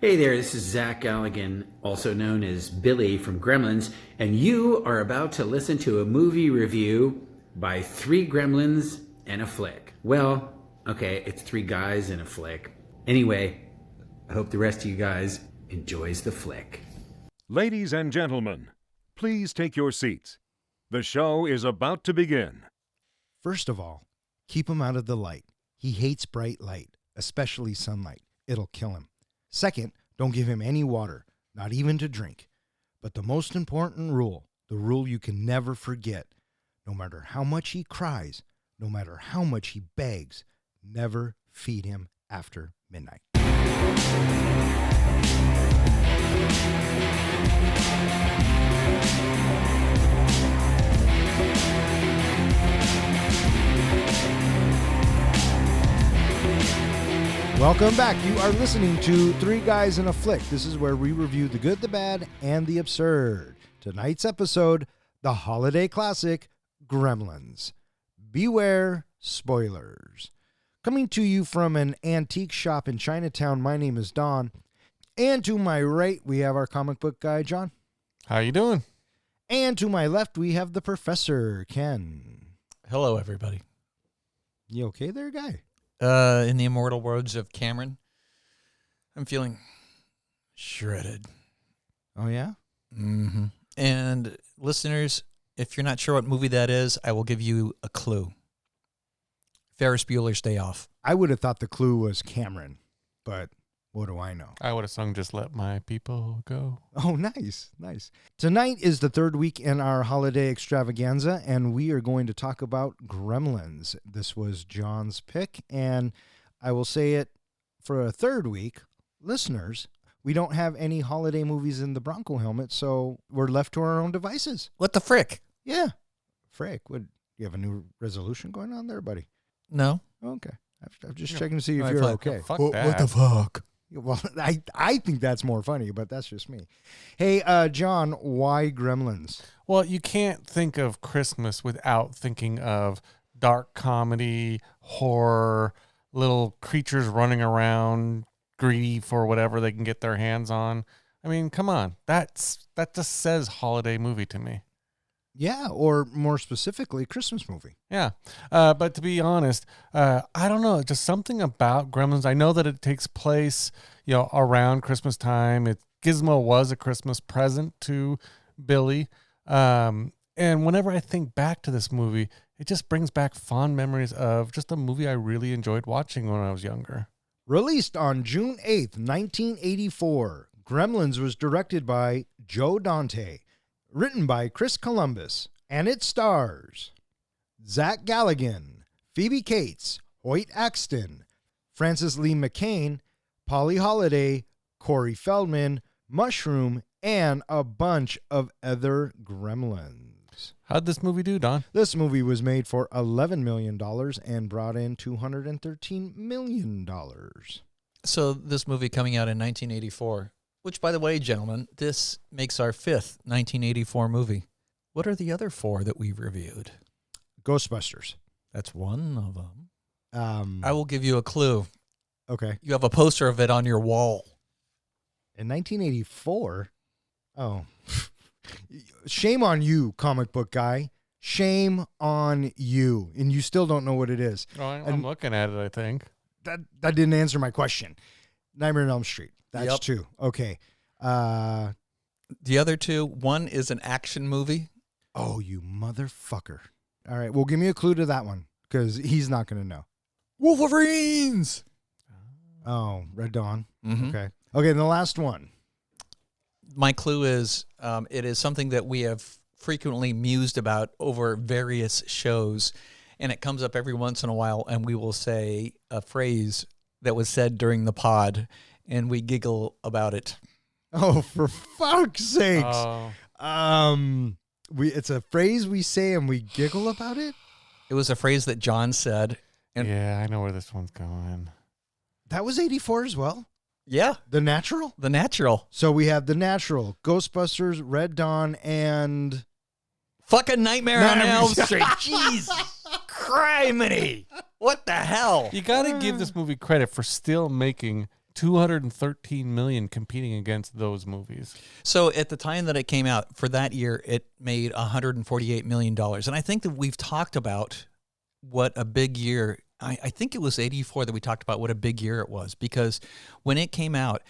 Hey there, this is Zach Galligan, also known as Billy from Gremlins, and you are about to listen to a movie review by three gremlins and a flick. Well, okay, it's three guys and a flick. Anyway, I hope the rest of you guys enjoys the flick. Ladies and gentlemen, please take your seats. The show is about to begin. First of all, keep him out of the light. He hates bright light, especially sunlight. It'll kill him. Second, don't give him any water, not even to drink. But the most important rule, the rule you can never forget, no matter how much he cries, no matter how much he begs, never feed him after midnight. Welcome back. You are listening to Three Guys in a Flick. This is where we review the good, the bad, and the absurd. Tonight's episode, the holiday classic, Gremlins. Beware spoilers. Coming to you from an antique shop in Chinatown, my name is Don. And to my right, we have our comic book guy, John. How you doing? And to my left, we have the professor, Ken. Hello, everybody. You okay there, guy? In the immortal words of Cameron, I'm feeling shredded. Oh, yeah? Mm-hmm. And listeners, if you're not sure what movie that is, I will give you a clue. Ferris Bueller's Day Off. I would have thought the clue was Cameron, but what do I know? I would have sung Just Let My People Go. Oh, nice, nice. Tonight is the third week in our holiday extravaganza, and we are going to talk about Gremlins. This was John's pick, and I will say it for a third week. Listeners, we don't have any holiday movies in the Bronco helmet, so we're left to our own devices. What the frick? Yeah. Frick, you have a new resolution going on there, buddy? No. Okay. I'm just checking to see if you're thought- okay. Fuck What that. the fuck? Well, I think that's more funny, but that's just me. Hey, John, why Gremlins? Well, you can't think of Christmas without thinking of dark comedy, horror, little creatures running around, greedy for whatever they can get their hands on. I mean, come on. That just says holiday movie to me. Yeah, or more specifically, Christmas movie. Yeah. But to be honest, I don't know. Just something about Gremlins. I know that it takes place, around Christmas time. Gizmo was a Christmas present to Billy. And whenever I think back to this movie, it just brings back fond memories of just a movie I really enjoyed watching when I was younger. Released on June 8th, 1984, Gremlins was directed by Joe Dante. Written by Chris Columbus, and it stars Zach Galligan, Phoebe Cates, Hoyt Axton, Francis Lee McCain, Polly Holliday, Corey Feldman, Mushroom, and a bunch of other gremlins. How'd this movie do, Don? This movie was made for $11 million and brought in $213 million. So this movie coming out in 1984, which, by the way, gentlemen, this makes our fifth 1984 movie. What are the other four that we've reviewed? Ghostbusters. That's one of them. I I will give you a clue. Okay. You have a poster of it on your wall. In 1984? Oh. Shame on you, comic book guy. Shame on you. And you still don't know what it is. Oh, I'm looking at it, I think. That didn't answer my question. Nightmare on Elm Street. That's Yep. two. Okay. The other two, one is an action movie. Oh, you motherfucker. All right. Well, give me a clue to that one because he's not going to know. Wolverines! Oh, Red Dawn. Mm-hmm. Okay. Okay. And the last one. My clue is it is something that we have frequently mused about over various shows, and it comes up every once in a while, and we will say a phrase that was said during the pod, and we giggle about it. Oh, for fuck's sakes. Oh. It's a phrase we say and we giggle about it. It was a phrase that John said. And Yeah, I know where this one's going. That was 84 as well. yeah, The Natural. The Natural. So we have The Natural, Ghostbusters, Red Dawn, and Fucking Nightmare on Elm Street. Jesus criminy. What the hell? You got to give this movie credit for still making $213 million competing against those movies. So at the time that it came out, for that year, it made $148 million. And I think that we've talked about what a big year, I think it was 84 that we talked about what a big year it was, because when it came out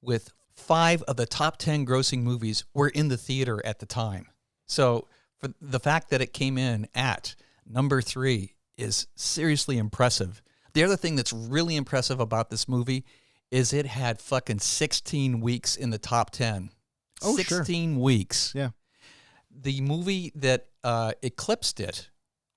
with 5 of the top 10 grossing movies were in the theater at the time. So for the fact that it came in at number 3 is seriously impressive. The other thing that's really impressive about this movie is it had fucking 16 weeks in the top 10. Oh, 16 sure. weeks. Yeah. The movie that eclipsed it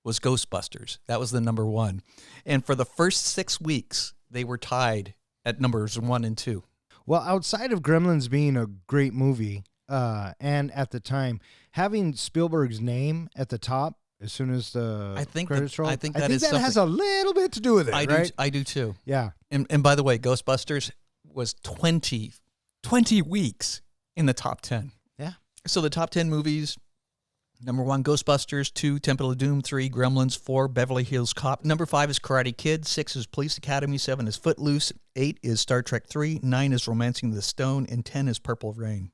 was Ghostbusters. That was the number 1. And for the first 6 weeks, they were tied at numbers 1 and 2. Well, outside of Gremlins being a great movie, and at the time, having Spielberg's name at the top as soon as the credits roll, I think that is has a little bit to do with it, right? I do too. Yeah. And by the way, Ghostbusters was 20 weeks in the top 10. Yeah. So the top 10 movies, number 1, Ghostbusters, 2, Temple of Doom, 3, Gremlins, 4, Beverly Hills Cop. Number 5 is Karate Kid, 6 is Police Academy, 7 is Footloose, 8 is Star Trek 3, 9 is Romancing the Stone, and 10 is Purple Rain.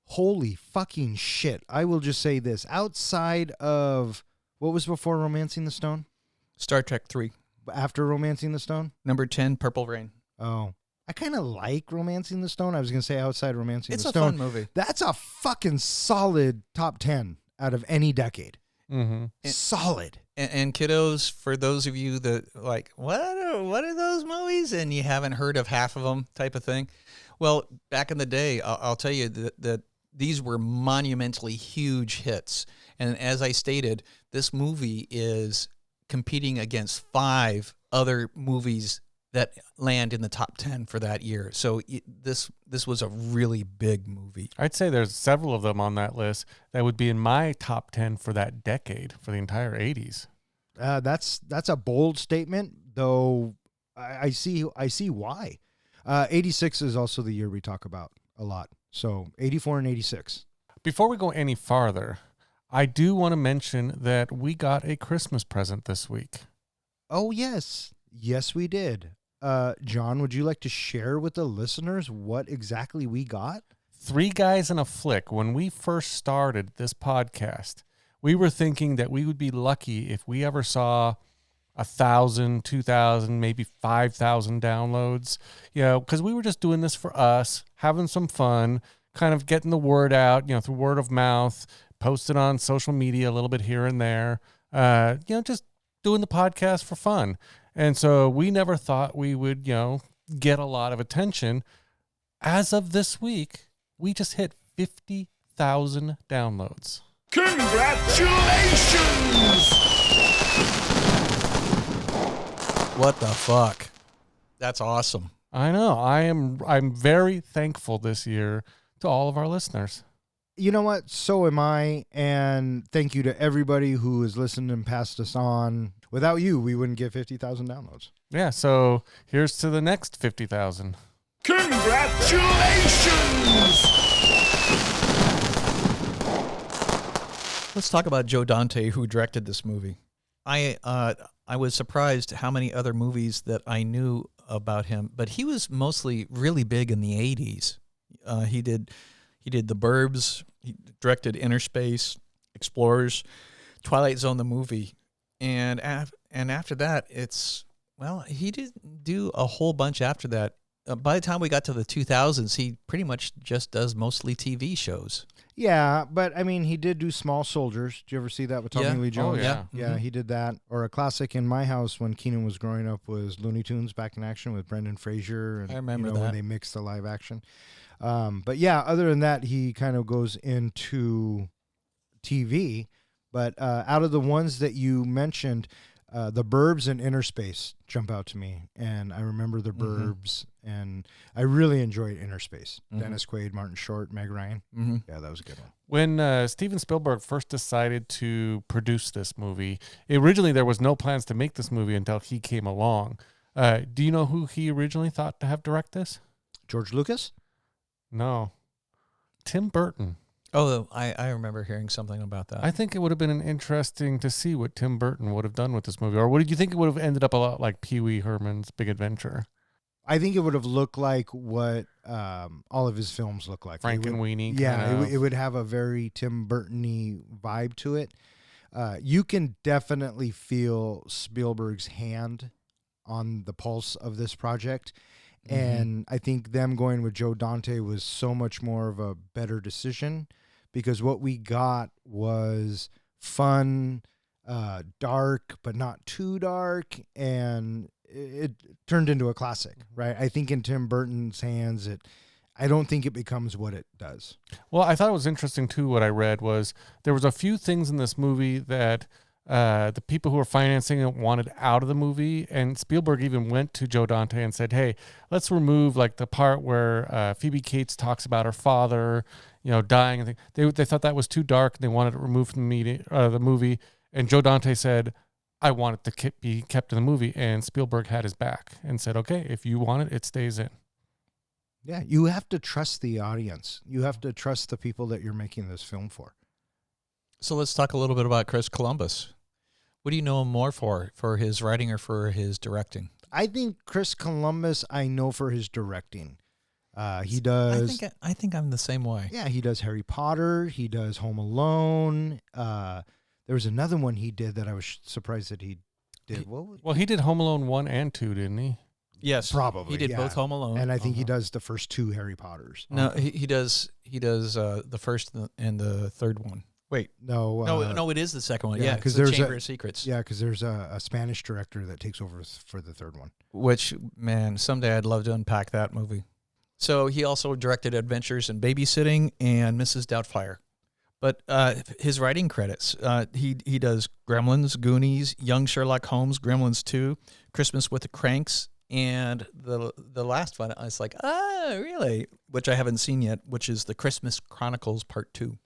Holy fucking shit. I will just say this. Outside of, what was before Romancing the Stone? Star Trek 3. After Romancing the Stone? Number 10, Purple Rain. Oh. I kind of like Romancing the Stone. I was going to say outside Romancing the Stone. It's a fun movie. That's a fucking solid top 10 out of any decade. Mm-hmm. Solid. And kiddos, for those of you that like, what are those movies? And you haven't heard of half of them type of thing. Well, back in the day, I'll tell you that these were monumentally huge hits. And as I stated, this movie is competing against 5 other movies that land in the top 10 for that year. So this was a really big movie. I'd say there's several of them on that list that would be in my top 10 for that decade, for the entire 80s. That's a bold statement, though I see why. 86 is also the year we talk about a lot. So 84 and 86. Before we go any farther, I do want to mention that we got a Christmas present this week. Oh, yes. Yes, we did. John, would you like to share with the listeners what exactly we got? 3 Guys in a Flick. When we first started this podcast, we were thinking that we would be lucky if we ever saw 1,000, 2,000, maybe 5,000 downloads, because we were just doing this for us, having some fun, kind of getting the word out, through word of mouth, posted on social media a little bit here and there, just doing the podcast for fun. And so we never thought we would, get a lot of attention. As of this week, we just hit 50,000 downloads. Congratulations! What the fuck? That's awesome. I know. I'm very thankful this year to all of our listeners. You know what? So am I. And thank you to everybody who has listened and passed us on. Without you, we wouldn't get 50,000 downloads. Yeah, so here's to the next 50,000. Congratulations! Let's talk about Joe Dante, who directed this movie. I was surprised how many other movies that I knew about him, but he was mostly really big in the 80s. He did The Burbs, he directed Inner Space, Explorers, Twilight Zone the movie, and after that, he didn't do a whole bunch after that. By the time we got to the 2000s, he pretty much just does mostly TV shows. Yeah, but I mean, he did do Small Soldiers. Did you ever see that with Tommy Lee Jones? Oh, yeah. Yeah, he did that. Or a classic in my house when Keenan was growing up was Looney Tunes Back in Action with Brendan Fraser. And, I remember that. when they mixed the live action. But yeah, other than that, he kind of goes into TV. But out of the ones that you mentioned, The Burbs and Inner Space jump out to me. And I remember The Burbs, and I really enjoyed Inner Space. Dennis Quaid, Martin Short, Meg Ryan. Yeah, that was a good one. When Steven Spielberg first decided to produce this movie, originally there was no plans to make this movie until he came along. Do you know who he originally thought to have direct this? George Lucas? No. Tim Burton. Oh, I remember hearing something about that. I think it would have been interesting to see what Tim Burton would have done with this movie. Or what did you think it would have ended up a lot like Pee Wee Herman's Big Adventure? I think it would have looked like what all of his films look like. Frankenweenie. Yeah, it would have a very Tim Burton-y vibe to it. You can definitely feel Spielberg's hand on the pulse of this project. And I think them going with Joe Dante was so much more of a better decision, because what we got was fun, dark, but not too dark, and it turned into a classic, right? I think in Tim Burton's hands, I don't think it becomes what it does. Well, I thought it was interesting too. What I read was there was a few things in this movie that the people who were financing it wanted out of the movie, and Spielberg even went to Joe Dante and said, "Hey, let's remove like the part where Phoebe Cates talks about her father, dying." And they thought that was too dark, and they wanted it removed from the movie. And Joe Dante said, "I want it to be kept in the movie," and Spielberg had his back and said, "Okay, if you want it, it stays in." Yeah, you have to trust the audience. You have to trust the people that you're making this film for. So let's talk a little bit about Chris Columbus. What do you know him more for his writing or for his directing? I think Chris Columbus, I know for his directing. He does. I think I'm the same way. Yeah, he does Harry Potter. He does Home Alone. There was another one he did that I was surprised that he did. Well, he did Home Alone 1 and 2, didn't he? Yes, probably. He did yeah. both Home Alone, and I think he does the first 2 Harry Potters. No, he does the first and the third one. Wait, no, it is the second one. Yeah, because there's Chamber of Secrets. Yeah, because there's a Spanish director that takes over for the third one. Which, man, someday I'd love to unpack that movie. So he also directed Adventures in Babysitting and Mrs. Doubtfire. But his writing credits, he does Gremlins, Goonies, Young Sherlock Holmes, Gremlins 2, Christmas with the Cranks, and the last one, I was like, really? Which I haven't seen yet, which is the Christmas Chronicles Part 2.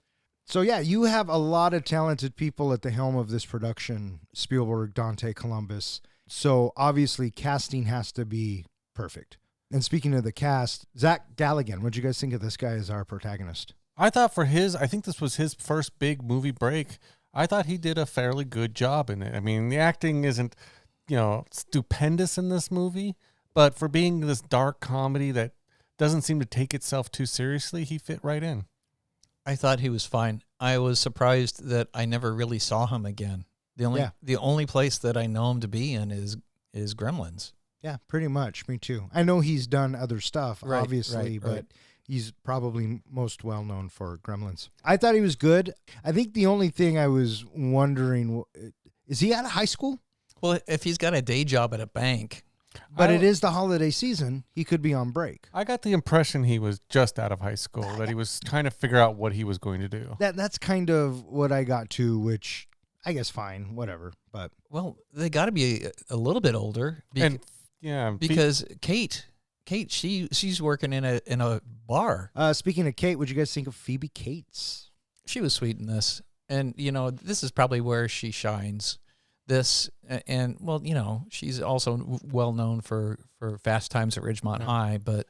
So, yeah, you have a lot of talented people at the helm of this production, Spielberg, Dante, Columbus. So, obviously, casting has to be perfect. And speaking of the cast, Zach Galligan, what do you guys think of this guy as our protagonist? I thought I think this was his first big movie break. I thought he did a fairly good job in it. I mean, the acting isn't, stupendous in this movie, but for being this dark comedy that doesn't seem to take itself too seriously, he fit right in. I thought he was fine. I was surprised that I never really saw him again. The only place that I know him to be in is Gremlins. Yeah, pretty much. Me too. I know he's done other stuff, obviously, but right. He's probably most well known for Gremlins. I thought he was good. I think the only thing I was wondering, is he out of high school? Well, if he's got a day job at a bank. But it is the holiday season. He could be on break. I got the impression he was just out of high school, that he was trying to figure out what he was going to do. That's kind of what I got to, which I guess fine, whatever. But well, they got to be a little bit older. Because Kate, she's working in a bar. Speaking of Kate, what'd you guys think of Phoebe Cates? She was sweet in this, and this is probably where she shines. This and she's also well known for Fast Times at Ridgemont High, but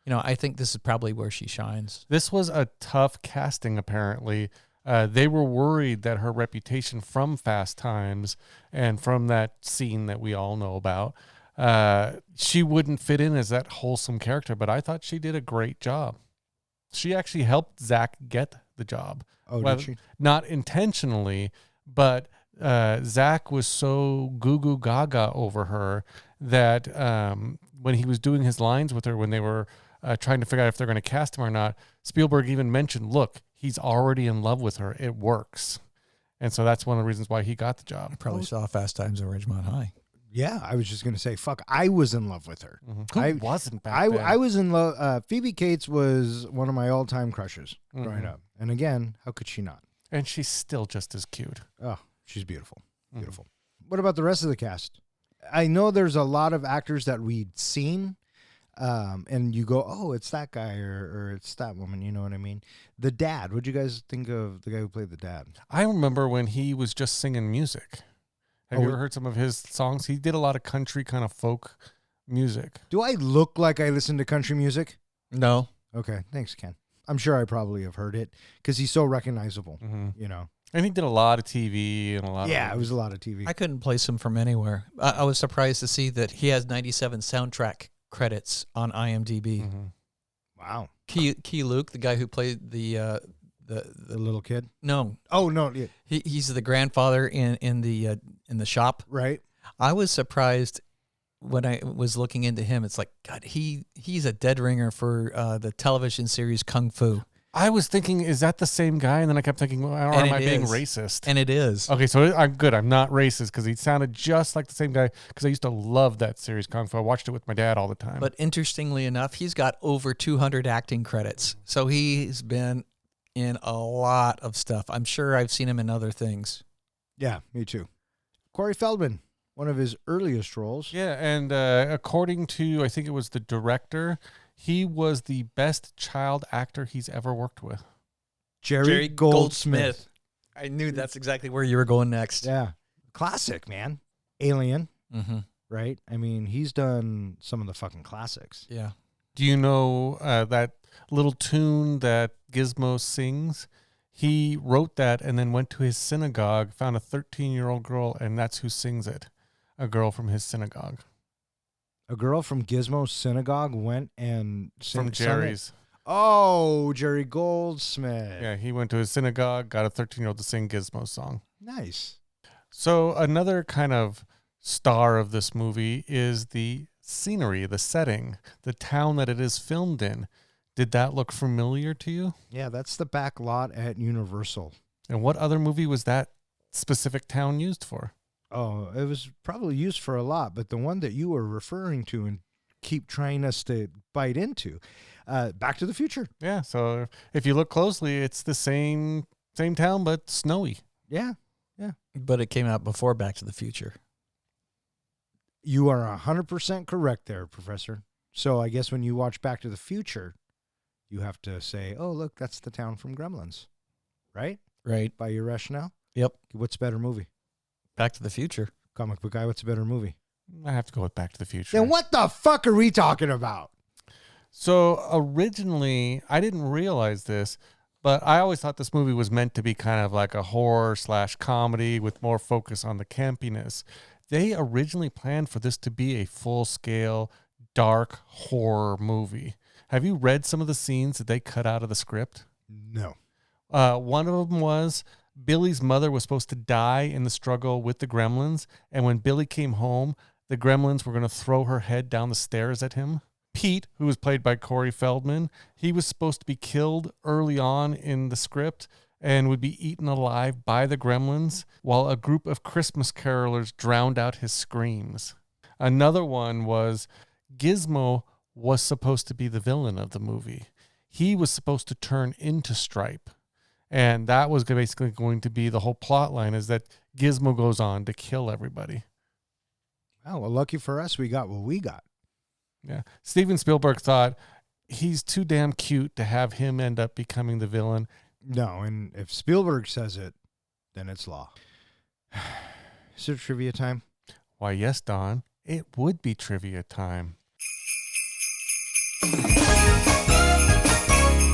I think this is probably where she shines. This was a tough casting. Apparently, they were worried that her reputation from Fast Times and from that scene that we all know about, she wouldn't fit in as that wholesome character. But I thought she did a great job. She actually helped Zach get the job. Oh, did she? Not intentionally, but Zach was so goo gaga over her that when he was doing his lines with her, when they were trying to figure out if they're going to cast him or not, Spielberg even mentioned, look, he's already in love with her. It works. And so that's one of the reasons why he got the job. I probably saw Fast Times at Ridgemont High. Yeah, I was just going to say, fuck, I was in love with her. Mm-hmm. Who wasn't back then? I was in love. Phoebe Cates was one of my all-time crushes growing up. And again, how could she not? And she's still just as cute. Oh, she's beautiful. Beautiful. What about the rest of the cast? I know there's a lot of actors that we'd seen, and you go, oh, it's that guy or it's that woman, you know what I mean? The dad, what'd you guys think of the guy who played the dad? I remember when he was just singing music. Have you ever heard some of his songs? He did a lot of country kind of folk music. Do I look like I listen to country music? No. Okay, thanks, Ken. I'm sure I probably have heard it because he's so recognizable, And he did a lot of TV and a lot of... Yeah, it was a lot of TV. I couldn't place him from anywhere. I was surprised to see that he has 97 soundtrack credits on IMDb. Mm-hmm. Wow. Key Luke, the guy who played the little kid. no, Oh no. Yeah. he's the grandfather in the shop. Right. I was surprised when I was looking into him. It's like, God, he's a dead ringer for the television series Kung Fu. I was thinking, is that the same guy? And then I kept thinking, well, or am I being racist? And it is. Okay, so I'm good. I'm not racist because he sounded just like the same guy because I used to love that series, Kung Fu. I watched it with my dad all the time. But interestingly enough, he's got over 200 acting credits. So he's been in a lot of stuff. I'm sure I've seen him in other things. Yeah, me too. Corey Feldman, one of his earliest roles. Yeah, and according to, I think it was the director, he was the best child actor he's ever worked with. Jerry Goldsmith. I knew that's exactly where you were going next. Yeah. Classic, man. Alien, Mm-hmm. right? I mean, he's done some of the fucking classics. Yeah. Do you know that little tune that Gizmo sings? He wrote that and then went to his synagogue, found a 13-year-old girl, and that's who sings it. A girl from his synagogue. A girl from Gizmo's synagogue went and From Jerry's. Oh, Jerry Goldsmith. Yeah, he went to his synagogue, got a 13-year-old to sing Gizmo's song. Nice. So another kind of star of this movie is the scenery, the setting, the town that it is filmed in. Did that look familiar to you? Yeah, that's the back lot at Universal. And what other movie was that specific town used for? Oh, it was probably used for a lot, but the one that you were referring to and keep trying us to bite into, Back to the Future. Yeah, so if you look closely, it's the same town, but snowy. Yeah. But it came out before Back to the Future. You are 100% correct there, Professor. So I guess when you watch Back to the Future, you have to say, oh, look, that's the town from Gremlins. Right? Right. By your rationale? Yep. What's a better movie? Back to the Future. Comic book guy, what's a better movie? I have to go with Back to the Future. Then what the fuck are we talking about? So originally, I didn't realize this, but I always thought this movie was meant to be kind of like a horror/comedy with more focus on the campiness. They originally planned for this to be a full-scale, dark horror movie. Have you read some of the scenes that they cut out of the script? No. One of them was Billy's mother was supposed to die in the struggle with the Gremlins, and when Billy came home, the Gremlins were going to throw her head down the stairs at him. Pete, who was played by Corey Feldman, he was supposed to be killed early on in the script and would be eaten alive by the Gremlins while a group of Christmas carolers drowned out his screams. Another one was Gizmo was supposed to be the villain of the movie. He was supposed to turn into Stripe. And that was basically going to be the whole plot line, is that Gizmo goes on to kill everybody. Oh, well, lucky for us, we got what we got. Yeah. Steven Spielberg thought he's too damn cute to have him end up becoming the villain. No, and if Spielberg says it, then it's law. Is it trivia time? Why, yes, Don, it would be trivia time.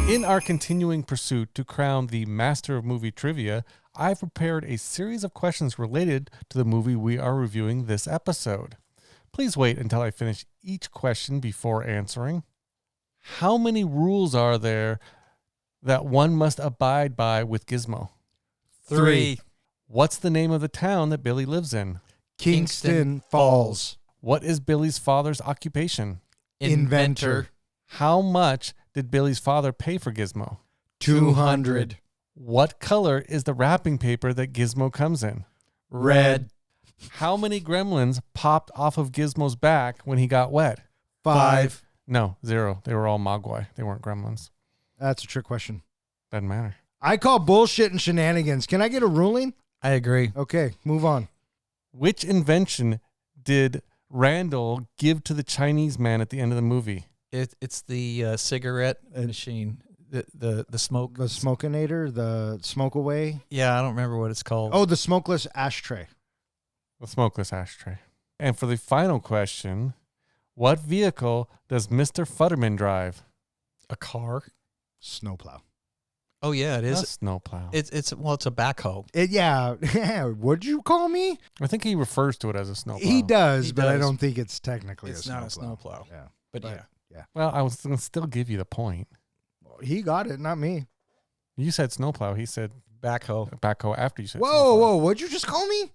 In our continuing pursuit to crown the master of movie trivia, I've prepared a series of questions related to the movie we are reviewing this episode. Please wait until I finish each question before answering. How many rules are there that one must abide by with Gizmo? 3. What's the name of the town that Billy lives in? Kingston Falls. What is Billy's father's occupation? Inventor. How much did Billy's father pay for Gizmo? 200. What color is the wrapping paper that Gizmo comes in? Red. How many gremlins popped off of Gizmo's back when he got wet? 5. No, 0. They were all Mogwai. They weren't gremlins. That's a trick question. Doesn't matter. I call bullshit and shenanigans. Can I get a ruling? I agree. Okay, move on. Which invention did Randall give to the Chinese man at the end of the movie? It's the cigarette machine. The smoke. The Smokinator, the smoke away. Yeah, I don't remember what it's called. Oh, the smokeless ashtray. The smokeless ashtray. And for the final question, what vehicle does Mr. Futterman drive? A car. Snowplow. Oh yeah, it is. A snowplow. It's a backhoe. Yeah. What'd you call me? I think he refers to it as a snowplow. He does, He but I does. don't think it's technically It's a not snowplow. a snowplow. Yeah. But But, yeah. yeah. Well, I was going to still give you the point. He got it, not me. You said snowplow. He said Backhoe. backhoe after you said Whoa, snowplow. whoa, what'd you just call me?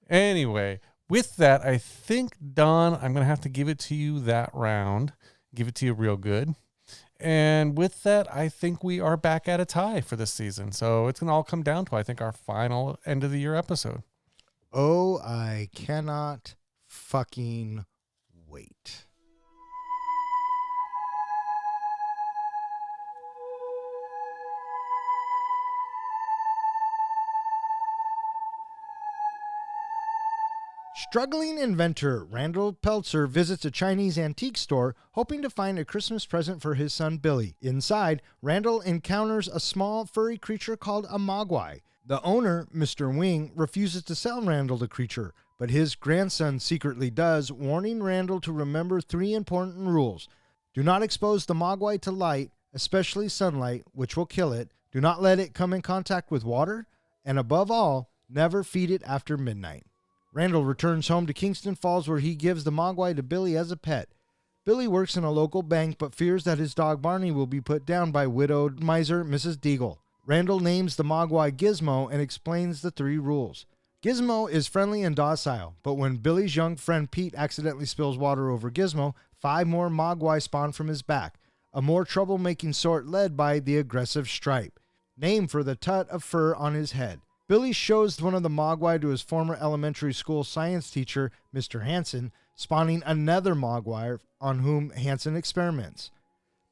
Anyway, with that, I think, Don, I'm going to have to give it to you that round. Give it to you real good. And with that, I think we are back at a tie for this season. So it's going to all come down to, I think, our final end of the year episode. Oh, I cannot fucking wait. Struggling inventor Randall Peltzer visits a Chinese antique store hoping to find a Christmas present for his son Billy. Inside, Randall encounters a small furry creature called a mogwai. The owner, Mr. Wing, refuses to sell Randall the creature, but his grandson secretly does, warning Randall to remember 3 important rules. Do not expose the mogwai to light, especially sunlight, which will kill it. Do not let it come in contact with water. And above all, never feed it after midnight. Randall returns home to Kingston Falls where he gives the mogwai to Billy as a pet. Billy works in a local bank but fears that his dog Barney will be put down by widowed miser Mrs. Deagle. Randall names the mogwai Gizmo and explains the 3 rules. Gizmo is friendly and docile, but when Billy's young friend Pete accidentally spills water over Gizmo, 5 more mogwai spawn from his back, a more troublemaking sort led by the aggressive Stripe, named for the tut of fur on his head. Billy shows one of the mogwai to his former elementary school science teacher, Mr. Hansen, spawning another mogwai on whom Hansen experiments.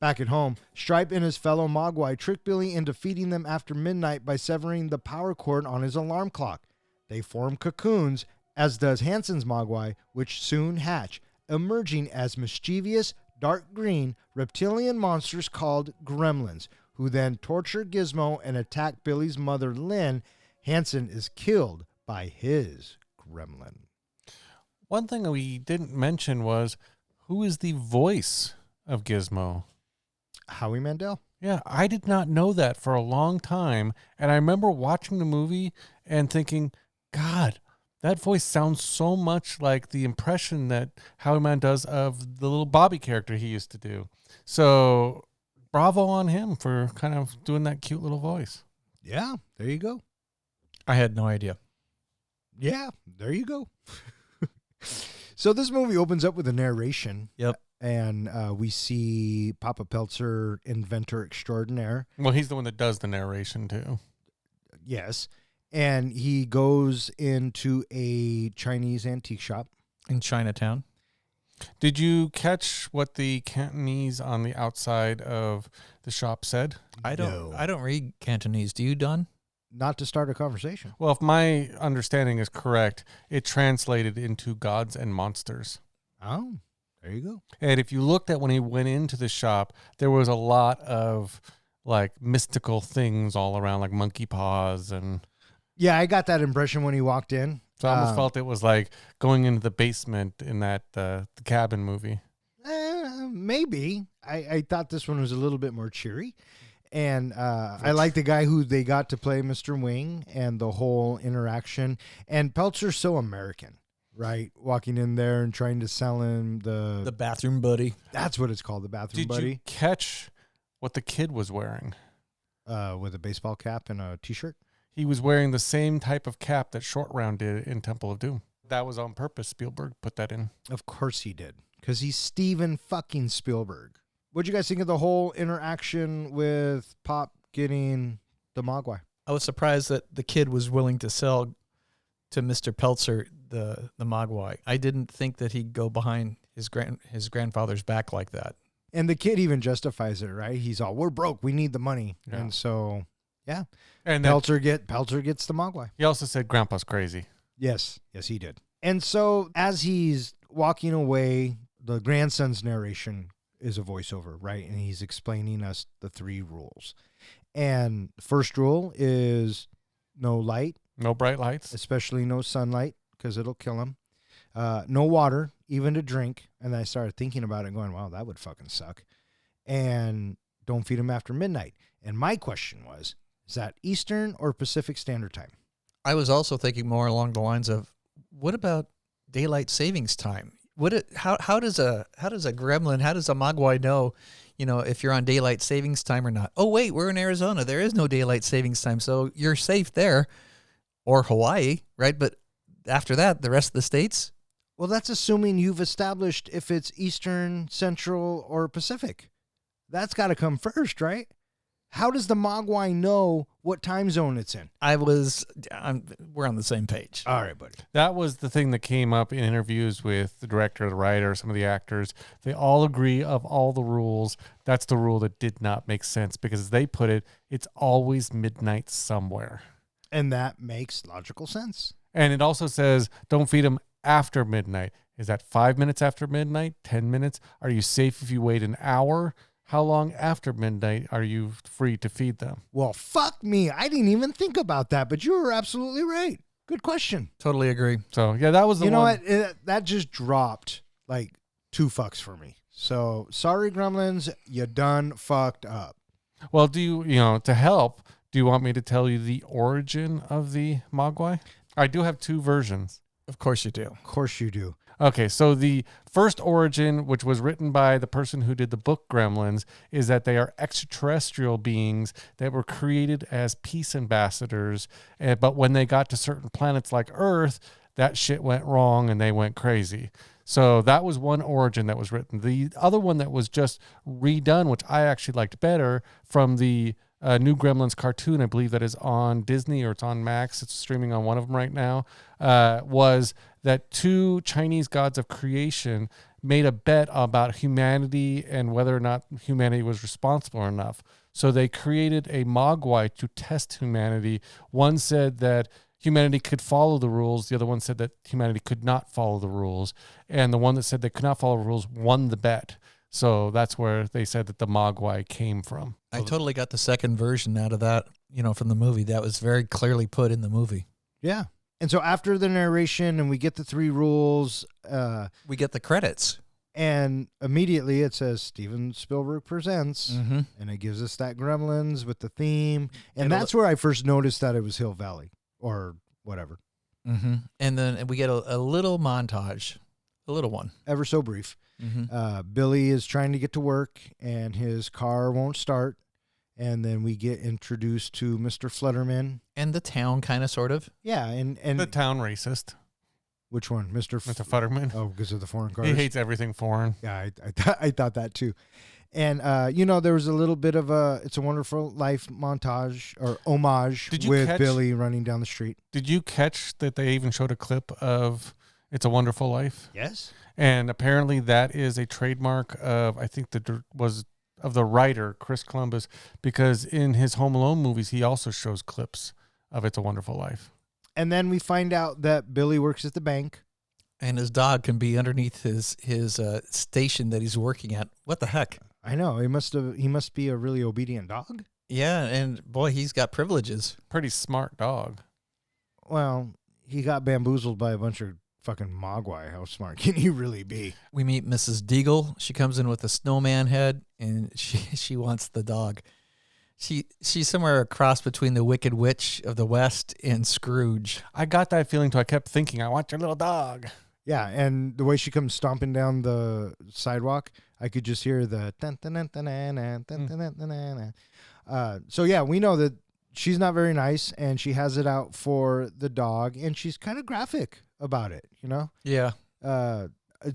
Back at home, Stripe and his fellow mogwai trick Billy into feeding them after midnight by severing the power cord on his alarm clock. They form cocoons, as does Hansen's mogwai, which soon hatch, emerging as mischievous, dark green, reptilian monsters called Gremlins, who then torture Gizmo and attack Billy's mother, Lynn. Hansen is killed by his gremlin. One thing that we didn't mention was, who is the voice of Gizmo? Howie Mandel. Yeah, I did not know that for a long time. And I remember watching the movie and thinking, God, that voice sounds so much like the impression that Howie Mandel does of the little Bobby character he used to do. So bravo on him for kind of doing that cute little voice. Yeah, there you go. I had no idea. Yeah, there you go. So this movie opens up with a narration. Yep. And we see Papa Peltzer, inventor extraordinaire. Well, he's the one that does the narration too. Yes. And he goes into a Chinese antique shop. In Chinatown. Did you catch what the Cantonese on the outside of the shop said? I don't read Cantonese. Do you, Don? Not to start a conversation. Well, if my understanding is correct, it translated into gods and monsters. Oh, there you go. And if you looked at when he went into the shop, there was a lot of like mystical things all around, like monkey paws. And Yeah, I got that impression when he walked in. so I almost felt it was like going into the basement in that the cabin movie. Maybe. I thought this one was a little bit more cheery. And I like the guy who they got to play Mr. Wing and the whole interaction. And Peltzer's so American, right? Walking in there and trying to sell him The bathroom buddy. That's what it's called, the bathroom Did buddy. you catch what the kid was wearing? With a baseball cap and a T-shirt. He was wearing the same type of cap that Short Round did in Temple of Doom. That was on purpose. Spielberg put that in. Of course he did, because he's Steven fucking Spielberg. What'd you guys think of the whole interaction with Pop getting the mogwai? I was surprised that the kid was willing to sell to Mr. Peltzer the mogwai. I didn't think that he'd go behind his grandfather's back like that. And the kid even justifies it, right? He's all, we're broke, we need the money. Yeah. And so, yeah. And Peltzer gets the mogwai. he also said Grandpa's crazy. Yes, he did. And so as he's walking away, the grandson's narration is a voiceover, right? And he's explaining us the 3 rules. And the first rule is no light, No bright lights. especially no sunlight, because it'll kill him. No water, even to drink. And I started thinking about it going, wow, that would fucking suck. And don't feed him after midnight. And my question was, is that Eastern or Pacific Standard Time? I was also thinking more along the lines of, what about daylight savings time? how does a gremlin, how does a mogwai know, if you're on daylight savings time or not? Oh wait, we're in Arizona. There is no daylight savings time, so you're safe there, or Hawaii, right? But after that, the rest of the states. Well, that's assuming you've established if it's Eastern, Central, or Pacific. That's got to come first, right? How does the Mogwai know what time zone it's in? We're on the same page. All right, buddy. That was the thing that came up in interviews with the director, the writer, some of the actors. They all agree of all the rules. That's the rule that did not make sense because, as they put it, it's always midnight somewhere. And that makes logical sense. And it also says, don't feed them after midnight. Is that 5 minutes after midnight? 10 minutes? Are you safe if you wait an hour? How long after midnight are you free to feed them? Well, fuck me. I didn't even think about that, but you were absolutely right. Good question. Totally agree. So, yeah, that was the one. You know what? That just dropped like 2 fucks for me. So, sorry, Gremlins. You done fucked up. Well, to help, do you want me to tell you the origin of the Mogwai? I do have 2 versions. Of course you do. Of course you do. Okay, so the first origin, which was written by the person who did the book Gremlins, is that they are extraterrestrial beings that were created as peace ambassadors. But when they got to certain planets like Earth, that shit went wrong and they went crazy. So that was one origin that was written. The other one that was just redone, which I actually liked better, from the new Gremlins cartoon, I believe that is on Disney or it's on Max. It's streaming on one of them right now, was that 2 Chinese gods of creation made a bet about humanity and whether or not humanity was responsible enough. So they created a Mogwai to test humanity. One said that humanity could follow the rules. The other one said that humanity could not follow the rules. And the one that said they could not follow the rules won the bet. So that's where they said that the Mogwai came from. I totally got the second version out of that, from the movie. That was very clearly put in the movie. Yeah. And so after the narration and we get the 3 rules, we get the credits. And immediately it says Steven Spielberg presents, and it gives us that Gremlins with the theme. And that's where I first noticed that it was Hill Valley or whatever. Mm-hmm. And then we get a little montage, a little one. Ever so brief. Mm-hmm. Billy is trying to get to work and his car won't start. And then we get introduced to Mr. Flutterman. And the town, kind of, sort of. Yeah, and the town racist. Which one? Mr. Flutterman. Oh, because of the foreign cars? He hates everything foreign. Yeah, I thought that too. And, there was a little bit of a It's a Wonderful Life montage or homage with Billy running down the street. Did you catch that they even showed a clip of It's a Wonderful Life? Yes. And apparently that is a trademark of, I think of the writer, Chris Columbus, because in his Home Alone movies, he also shows clips of It's a Wonderful Life. And then we find out that Billy works at the bank. And his dog can be underneath his station that he's working at. What the heck? I know. He must be a really obedient dog. Yeah, and boy, he's got privileges. Pretty smart dog. Well, he got bamboozled by a bunch of fucking Mogwai. How smart can he really be? We meet Mrs. Deagle. She comes in with a snowman head, and she wants the dog. She's somewhere a cross between the Wicked Witch of the West and Scrooge. I got that feeling too. I kept thinking, I want your little dog. Yeah, and the way she comes stomping down the sidewalk, I could just hear the so yeah, we know that she's not very nice, and she has it out for the dog, and she's kind of graphic about it, Yeah.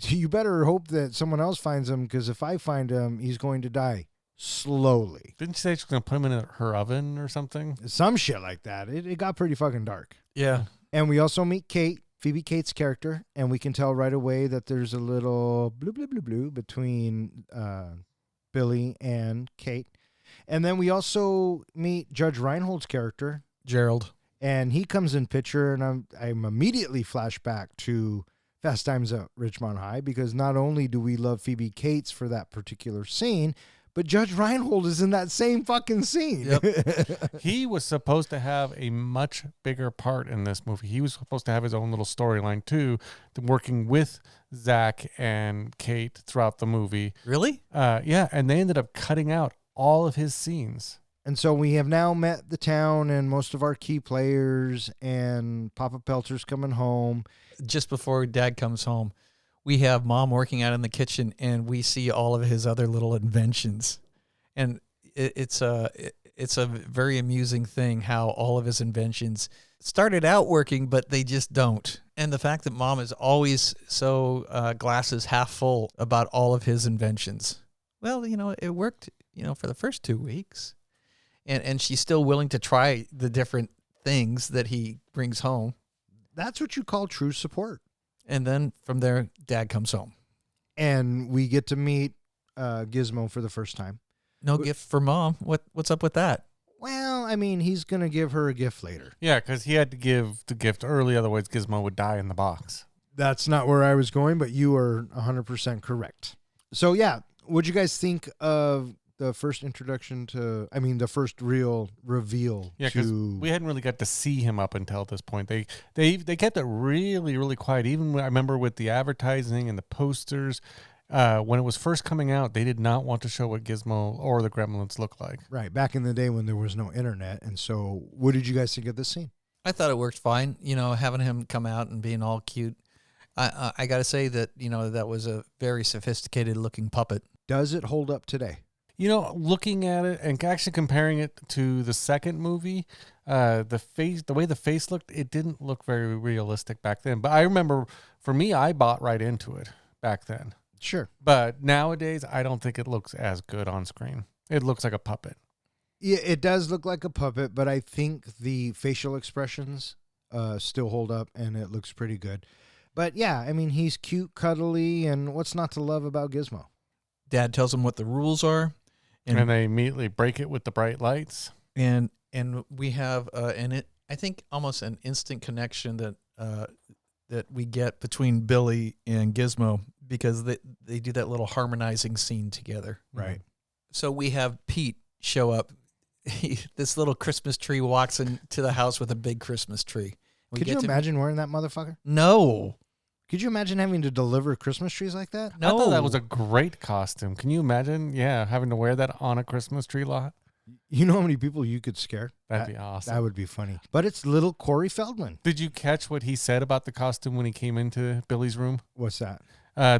You better hope that someone else finds him, because if I find him, he's going to die slowly. Didn't she say she's going to put him in her oven or something? Some shit like that. It got pretty fucking dark. Yeah. And we also meet Kate, Phoebe Cates' character, and we can tell right away that there's a little blue between Billy and Kate. And then we also meet Judge Reinhold's character, Gerald. And he comes in picture, and I'm immediately flashback to Fast Times at Ridgemont High, because not only do we love Phoebe Cates for that particular scene, but Judge Reinhold is in that same fucking scene. Yep. He was supposed to have a much bigger part in this movie. He was supposed to have his own little storyline too, working with Zach and Kate throughout the movie. Really? Yeah, and they ended up cutting out all of his scenes. And so we have now met the town and most of our key players, and Papa Pelter's coming home. Just before Dad comes home, we have Mom working out in the kitchen, and we see all of his other little inventions. And it's a very amusing thing how all of his inventions started out working, but they just don't. And the fact that Mom is always so glasses half full about all of his inventions. Well, it worked, for the first 2 weeks. And she's still willing to try the different things that he brings home. That's what you call true support. And then from there, Dad comes home. And we get to meet Gizmo for the first time. No gift for Mom. What's up with that? Well, I mean, he's going to give her a gift later. Yeah, because he had to give the gift early, otherwise Gizmo would die in the box. That's not where I was going, but you are 100% correct. So, yeah, what'd you guys think of the first the first real reveal? Yeah, because we hadn't really got to see him up until this point. They kept it really, really quiet. Even I remember with the advertising and the posters, when it was first coming out, they did not want to show what Gizmo or the Gremlins looked like. Right, back in the day when there was no internet. And so what did you guys think of this scene? I thought it worked fine. Having him come out and being all cute. I got to say that, that was a very sophisticated looking puppet. Does it hold up today? Looking at it and actually comparing it to the second movie, the way the face looked, it didn't look very realistic back then. But I remember, for me, I bought right into it back then. Sure. But nowadays, I don't think it looks as good on screen. It looks like a puppet. Yeah, it does look like a puppet, but I think the facial expressions still hold up, and it looks pretty good. But yeah, I mean, he's cute, cuddly, and what's not to love about Gizmo? Dad tells him what the rules are. And they immediately break it with the bright lights. And we have I think almost an instant connection that we get between Billy and Gizmo, because they do that little harmonizing scene together. Right. So we have Pete show up. This little Christmas tree walks into the house with a big Christmas tree. Could you imagine wearing that motherfucker? No. Could you imagine having to deliver Christmas trees like that? No. I thought that was a great costume. Can you imagine? Yeah, having to wear that on a Christmas tree lot. You know how many people you could scare? That'd be awesome. That would be funny. But it's little Corey Feldman. Did you catch what he said about the costume when he came into Billy's room? What's that?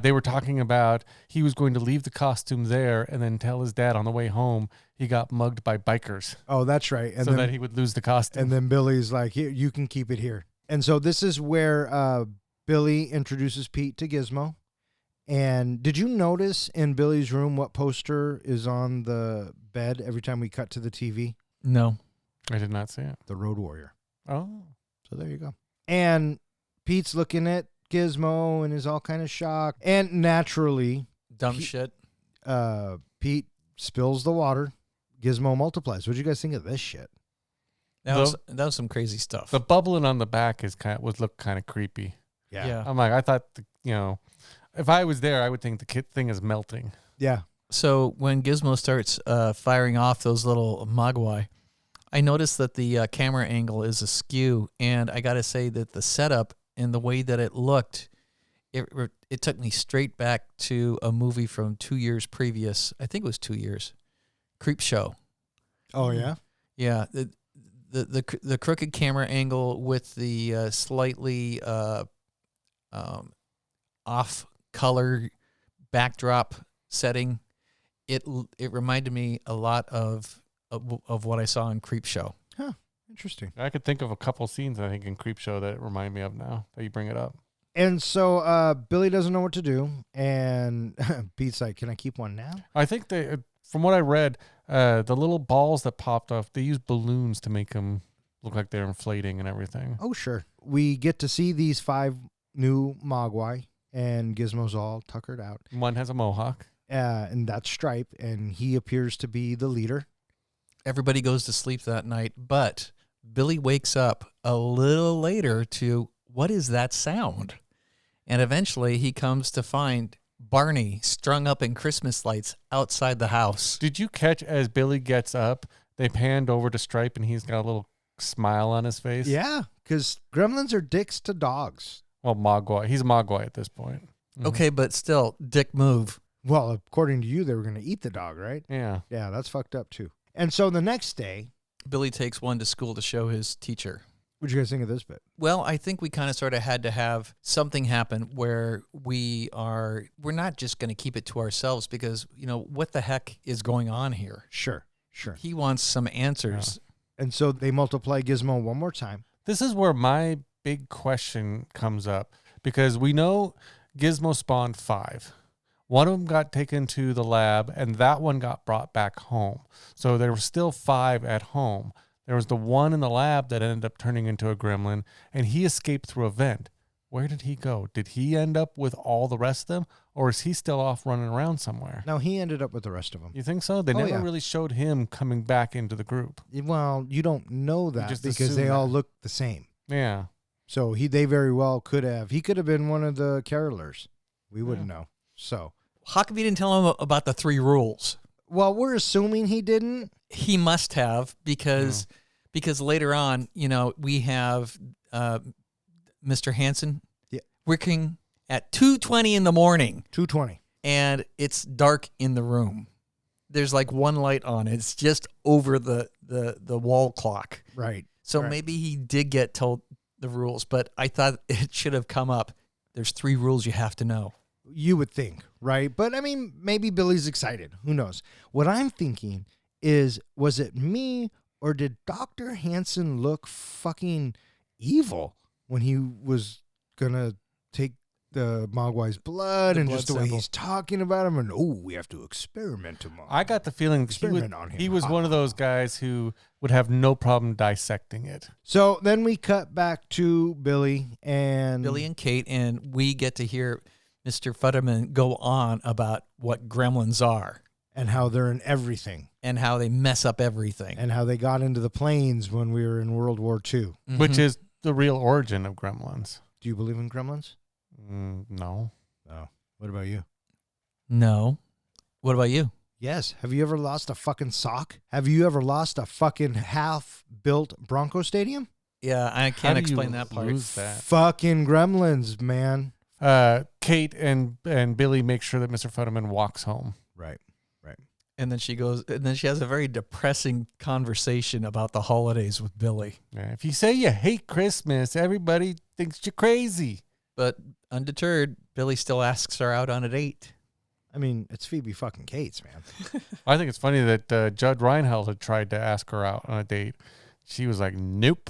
They were talking about he was going to leave the costume there and then tell his dad on the way home he got mugged by bikers. Oh, that's right. And so then, that he would lose the costume. And then Billy's like, here, you can keep it here. And so this is where Billy introduces Pete to Gizmo. And did you notice in Billy's room what poster is on the bed every time we cut to the TV? No. I did not see it. The Road Warrior. Oh. So there you go. And Pete's looking at Gizmo and is all kind of shocked. And naturally, shit. Pete spills the water. Gizmo multiplies. What did you guys think of this shit? That was some crazy stuff. The bubbling on the back looked kind of creepy. Yeah. I'm like, I thought, if I was there, I would think the thing is melting. Yeah. So when Gizmo starts firing off those little mogwai, I noticed that the camera angle is askew, and I got to say that the setup and the way that it looked, it took me straight back to a movie from 2 years previous. I think it was 2 years. Creepshow. Oh, yeah? Yeah. The crooked camera angle with the slightly off color backdrop setting, it reminded me a lot of what I saw in Creepshow. Huh. Interesting. I could think of a couple scenes, I think, in Creepshow that remind me of now that you bring it up. And so Billy doesn't know what to do, and Pete's like, can I keep one now? I think from what I read, the little balls that popped off, they use balloons to make them look like they're inflating and everything. Oh, sure. We get to see these 5 new Mogwai, and Gizmo's all tuckered out. One has a mohawk. And that's Stripe, and he appears to be the leader. Everybody goes to sleep that night, but Billy wakes up a little later to, what is that sound? And eventually he comes to find Barney strung up in Christmas lights outside the house. Did you catch as Billy gets up, they panned over to Stripe and he's got a little smile on his face? Yeah, because gremlins are dicks to dogs. Well, Mogwai. He's a Mogwai at this point. Mm-hmm. Okay, but still, dick move. Well, according to you, they were going to eat the dog, right? Yeah. Yeah, that's fucked up too. And so the next day, Billy takes one to school to show his teacher. What'd you guys think of this bit? Well, I think we kind of sort of had to have something happen where we're not just going to keep it to ourselves because, what the heck is going on here? Sure. He wants some answers. And so they multiply Gizmo one more time. This is where my big question comes up because we know Gizmo spawned 5. One of them got taken to the lab and that one got brought back home. So there were still 5 at home. There was the one in the lab that ended up turning into a gremlin, and he escaped through a vent. Where did he go? Did he end up with all the rest of them, or is he still off running around somewhere? No, he ended up with the rest of them. You think so? They never really showed him coming back into the group. Well, you don't know that just because they assume all that. look the same. Yeah. So they very well could have. He could have been one of the carolers. We wouldn't know. So, How come you didn't tell him about the 3 rules? well, we're assuming he didn't. He must have because later on, we have Mr. Hansen working at 2:20 in the morning. 220. And it's dark in the room. There's like one light on. It's just over the wall clock. Right. So Right. maybe he did get told the rules, but I thought it should have come up. There's 3 rules you have to know. You would think, right? But I mean, maybe Billy's excited. Who knows? What I'm thinking is, was it me or did Dr. Hansen look fucking evil when he was going to take the Mogwai's blood and blood just the way sample. he's talking about him? And, we have to experiment him on. I got the feeling Experiment on him. he was one of those guys who would have no problem dissecting it. So then we cut back to Billy and Kate, and we get to hear Mr. Futterman go on about what gremlins are and how they're in everything and how they mess up everything. and how they got into the planes when we were in World War II. Which is the real origin of gremlins. Do you believe in gremlins? No. Oh. What about you? No. What about you? Yes. Have you ever lost a fucking sock? Have you ever lost a fucking half-built Bronco stadium? Yeah, I How can't do you explain that part. lose that? Fucking gremlins, man. Kate and Billy make sure that Mr. Futterman walks home. Right. And then she goes, and then she has a very depressing conversation about the holidays with Billy. Yeah, if you say you hate Christmas, everybody thinks you're crazy. But undeterred, Billy still asks her out on a date. I mean, it's Phoebe fucking Cates, man. I think it's funny that Judd Reinhold had tried to ask her out on a date. She was like, nope.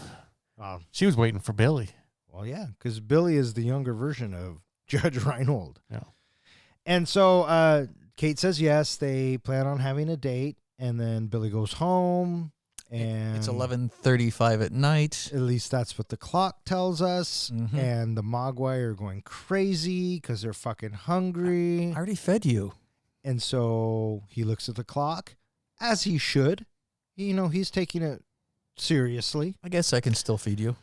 She was waiting for Billy. Well, yeah, because Billy is the younger version of Judge Reinhold. Yeah. And so Kate says yes, they plan on having a date, and then Billy goes home, and It's 11:35 at night. At least that's what the clock tells us. Mhm. And the Mogwai are going crazy because they're fucking hungry. I already fed you. And so he looks at the clock, as he should. He's taking it seriously. I guess I can still feed you.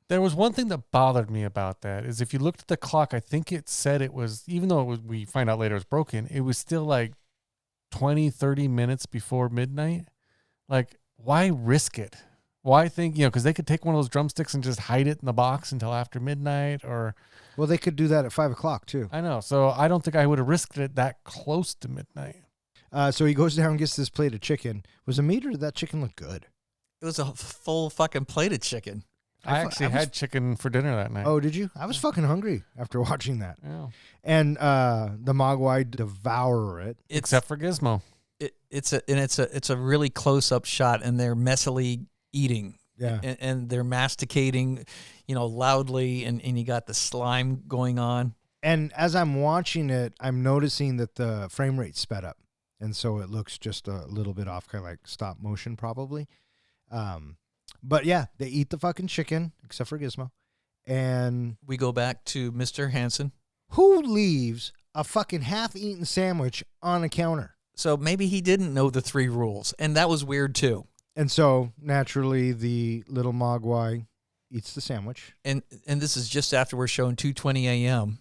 There was one thing that bothered me about that is if you looked at the clock, I think it said it was, even though we find out later it was broken, it was still like 20, 30 minutes before midnight. Like, why risk it? Why think, because they could take one of those drumsticks and just hide it in the box until after midnight or. Well, they could do that at 5 o'clock, too. I know. So I don't think I would have risked it that close to midnight. So he goes down and gets this plate of chicken. Was it meat or did that chicken look good? It was a full fucking plate of chicken. I actually had chicken for dinner that night. Oh, did you? I was fucking hungry after watching that. Yeah. And the Mogwai devour it. Except for Gizmo. It's a really close up shot, and they're messily eating. Yeah. And they're masticating, loudly, and you got the slime going on. And as I'm watching it, I'm noticing that the frame rate sped up. And so it looks just a little bit off, kind of like stop motion probably. But yeah, they eat the fucking chicken, except for Gizmo. And We go back to Mr. Hansen. who leaves a fucking half-eaten sandwich on a counter? So maybe he didn't know the 3 rules, and that was weird too. And so naturally, the little Mogwai eats the sandwich. And this is just after we're shown 2:20 a.m.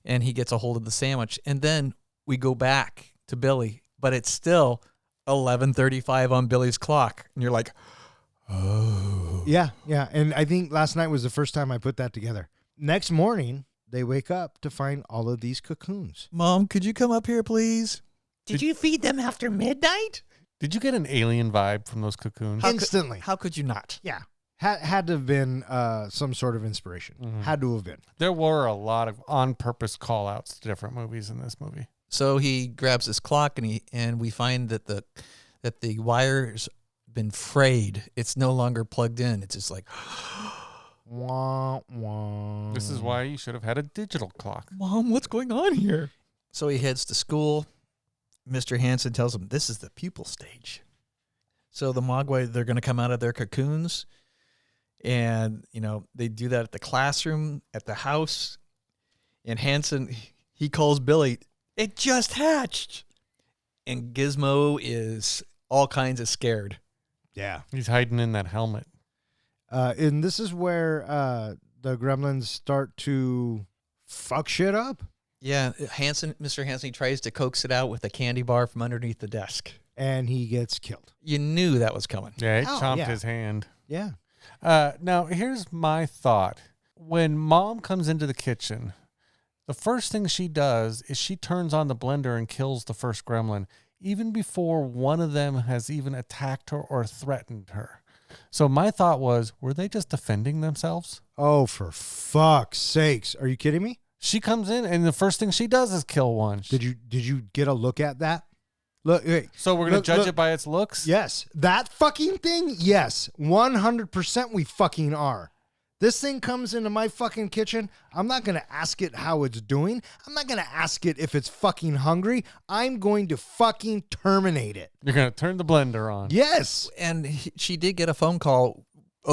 and he gets a hold of the sandwich, and then we go back to Billy, but it's still 11:35 on Billy's clock, and you're like, oh. Yeah. And I think last night was the first time I put that together. Next morning, they wake up to find all of these cocoons. Mom, could you come up here, please? Did you feed them after midnight? Did you get an alien vibe from those cocoons? Instantly. How could you not? Yeah. Had to have been some sort of inspiration. Had to have been. There were a lot of on-purpose call-outs to different movies in this movie. So he grabs his clock and we find that the wire's been frayed. It's no longer plugged in. It's just like, Wah, wah. This is why you should have had a digital clock. Mom, what's going on here? So he heads to school. Mr. Hansen tells him this is the pupil stage. So the Mogwai, they're going to come out of their cocoons. And, they do that at the classroom, at the house. And Hansen, he calls Billy, it just hatched. And Gizmo is all kinds of scared. Yeah. He's hiding in that helmet. And this is where the Gremlins start to fuck shit up. Yeah, Mr. Hansen, he tries to coax it out with a candy bar from underneath the desk. And he gets killed. You knew that was coming. Yeah, it Oh, chomped yeah. his hand. Yeah. Now, here's my thought. When Mom comes into the kitchen, the first thing she does is she turns on the blender and kills the first gremlin, even before one of them has even attacked her or threatened her. So my thought was, were they just defending themselves? Oh, for fuck's sakes. Are you kidding me? She comes in and the first thing she does is kill one. Did you get a look at that? Look, hey, So we're going to judge it by its looks? yes. That fucking thing? Yes. 100% we fucking are. This thing comes into my fucking kitchen. I'm not going to ask it how it's doing. I'm not going to ask it if it's fucking hungry. I'm going to fucking terminate it. You're going to turn the blender on. Yes. And she did get a phone call,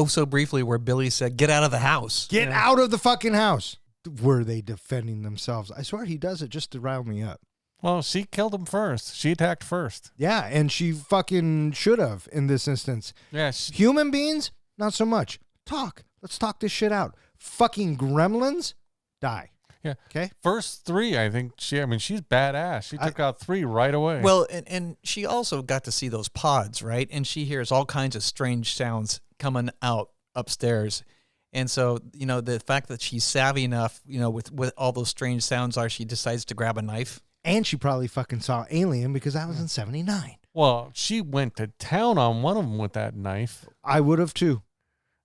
so briefly, where Billy said, get out of the house. Get out of the fucking house. Were they defending themselves? I swear he does it just to rile me up. Well, she killed him first. She attacked first. Yeah, and she fucking should have in this instance. Yeah. Human beings, not so much. Talk. Let's talk this shit out. Fucking gremlins, die. Yeah. Okay. First three, I think she's badass. She took out three right away. Well, and she also got to see those pods, right? And she hears all kinds of strange sounds coming out upstairs. And so, the fact that she's savvy enough, with all those strange sounds she decides to grab a knife. And she probably fucking saw Alien because that was in 79. Well, she went to town on one of them with that knife. I would have too.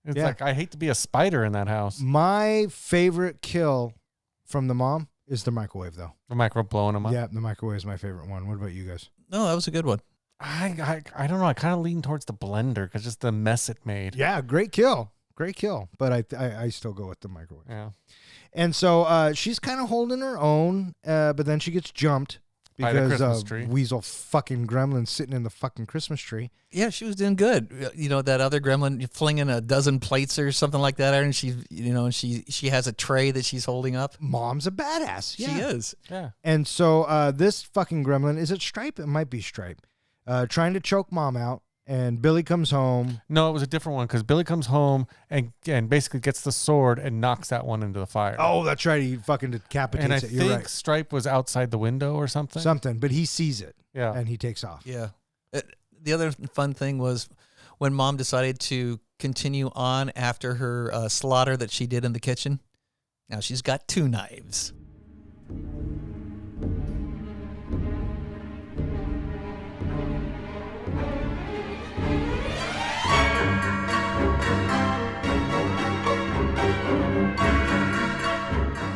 It's Yeah. like, I hate to be a spider in that house. My favorite kill from the mom is the microwave, though. The micro blowing him up. Yeah, the microwave is my favorite one. What about you guys? No, that was a good one. I don't know. I kind of lean towards the blender because just the mess it made. Yeah, great kill. Great kill. But I still go with the microwave. Yeah. And so she's kind of holding her own, but then she gets jumped By the because Christmas tree. weasel fucking gremlin sitting in the fucking Christmas tree. Yeah, she was doing good. That other gremlin flinging a dozen plates or something like that, and she has a tray that she's holding up. Mom's a badass. Yeah. She is. Yeah. And so this fucking gremlin, is it Stripe? It might be Stripe. Trying to choke Mom out, and Billy comes home. No, it was a different one because Billy comes home and basically gets the sword and knocks that one into the fire. Oh, that's right. He fucking decapitates and I it. You're think right. Stripe was outside the window or something. Something, but he sees it. Yeah. And he takes off. Yeah. The other fun thing was when Mom decided to continue on after her slaughter that she did in the kitchen. Now she's got 2 knives.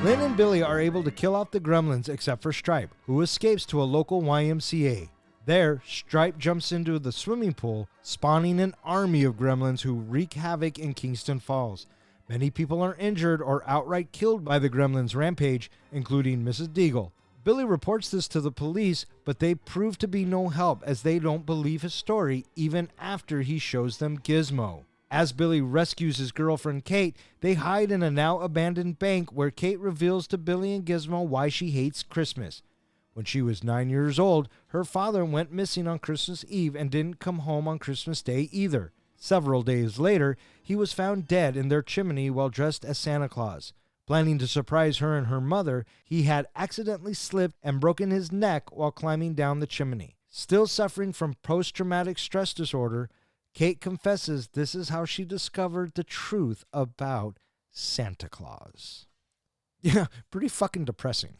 Lynn and Billy are able to kill off the gremlins except for Stripe, who escapes to a local YMCA. There, Stripe jumps into the swimming pool, spawning an army of gremlins who wreak havoc in Kingston Falls. Many people are injured or outright killed by the gremlins' rampage, including Mrs. Deagle. Billy reports this to the police, but they prove to be no help as they don't believe his story even after he shows them Gizmo. As Billy rescues his girlfriend Kate, they hide in a now abandoned bank where Kate reveals to Billy and Gizmo why she hates Christmas. When she was 9 years old, her father went missing on Christmas Eve and didn't come home on Christmas Day either. Several days later, he was found dead in their chimney while dressed as Santa Claus. Planning to surprise her and her mother, he had accidentally slipped and broken his neck while climbing down the chimney. Still suffering from post-traumatic stress disorder, Kate confesses this is how she discovered the truth about Santa Claus. Yeah, pretty fucking depressing.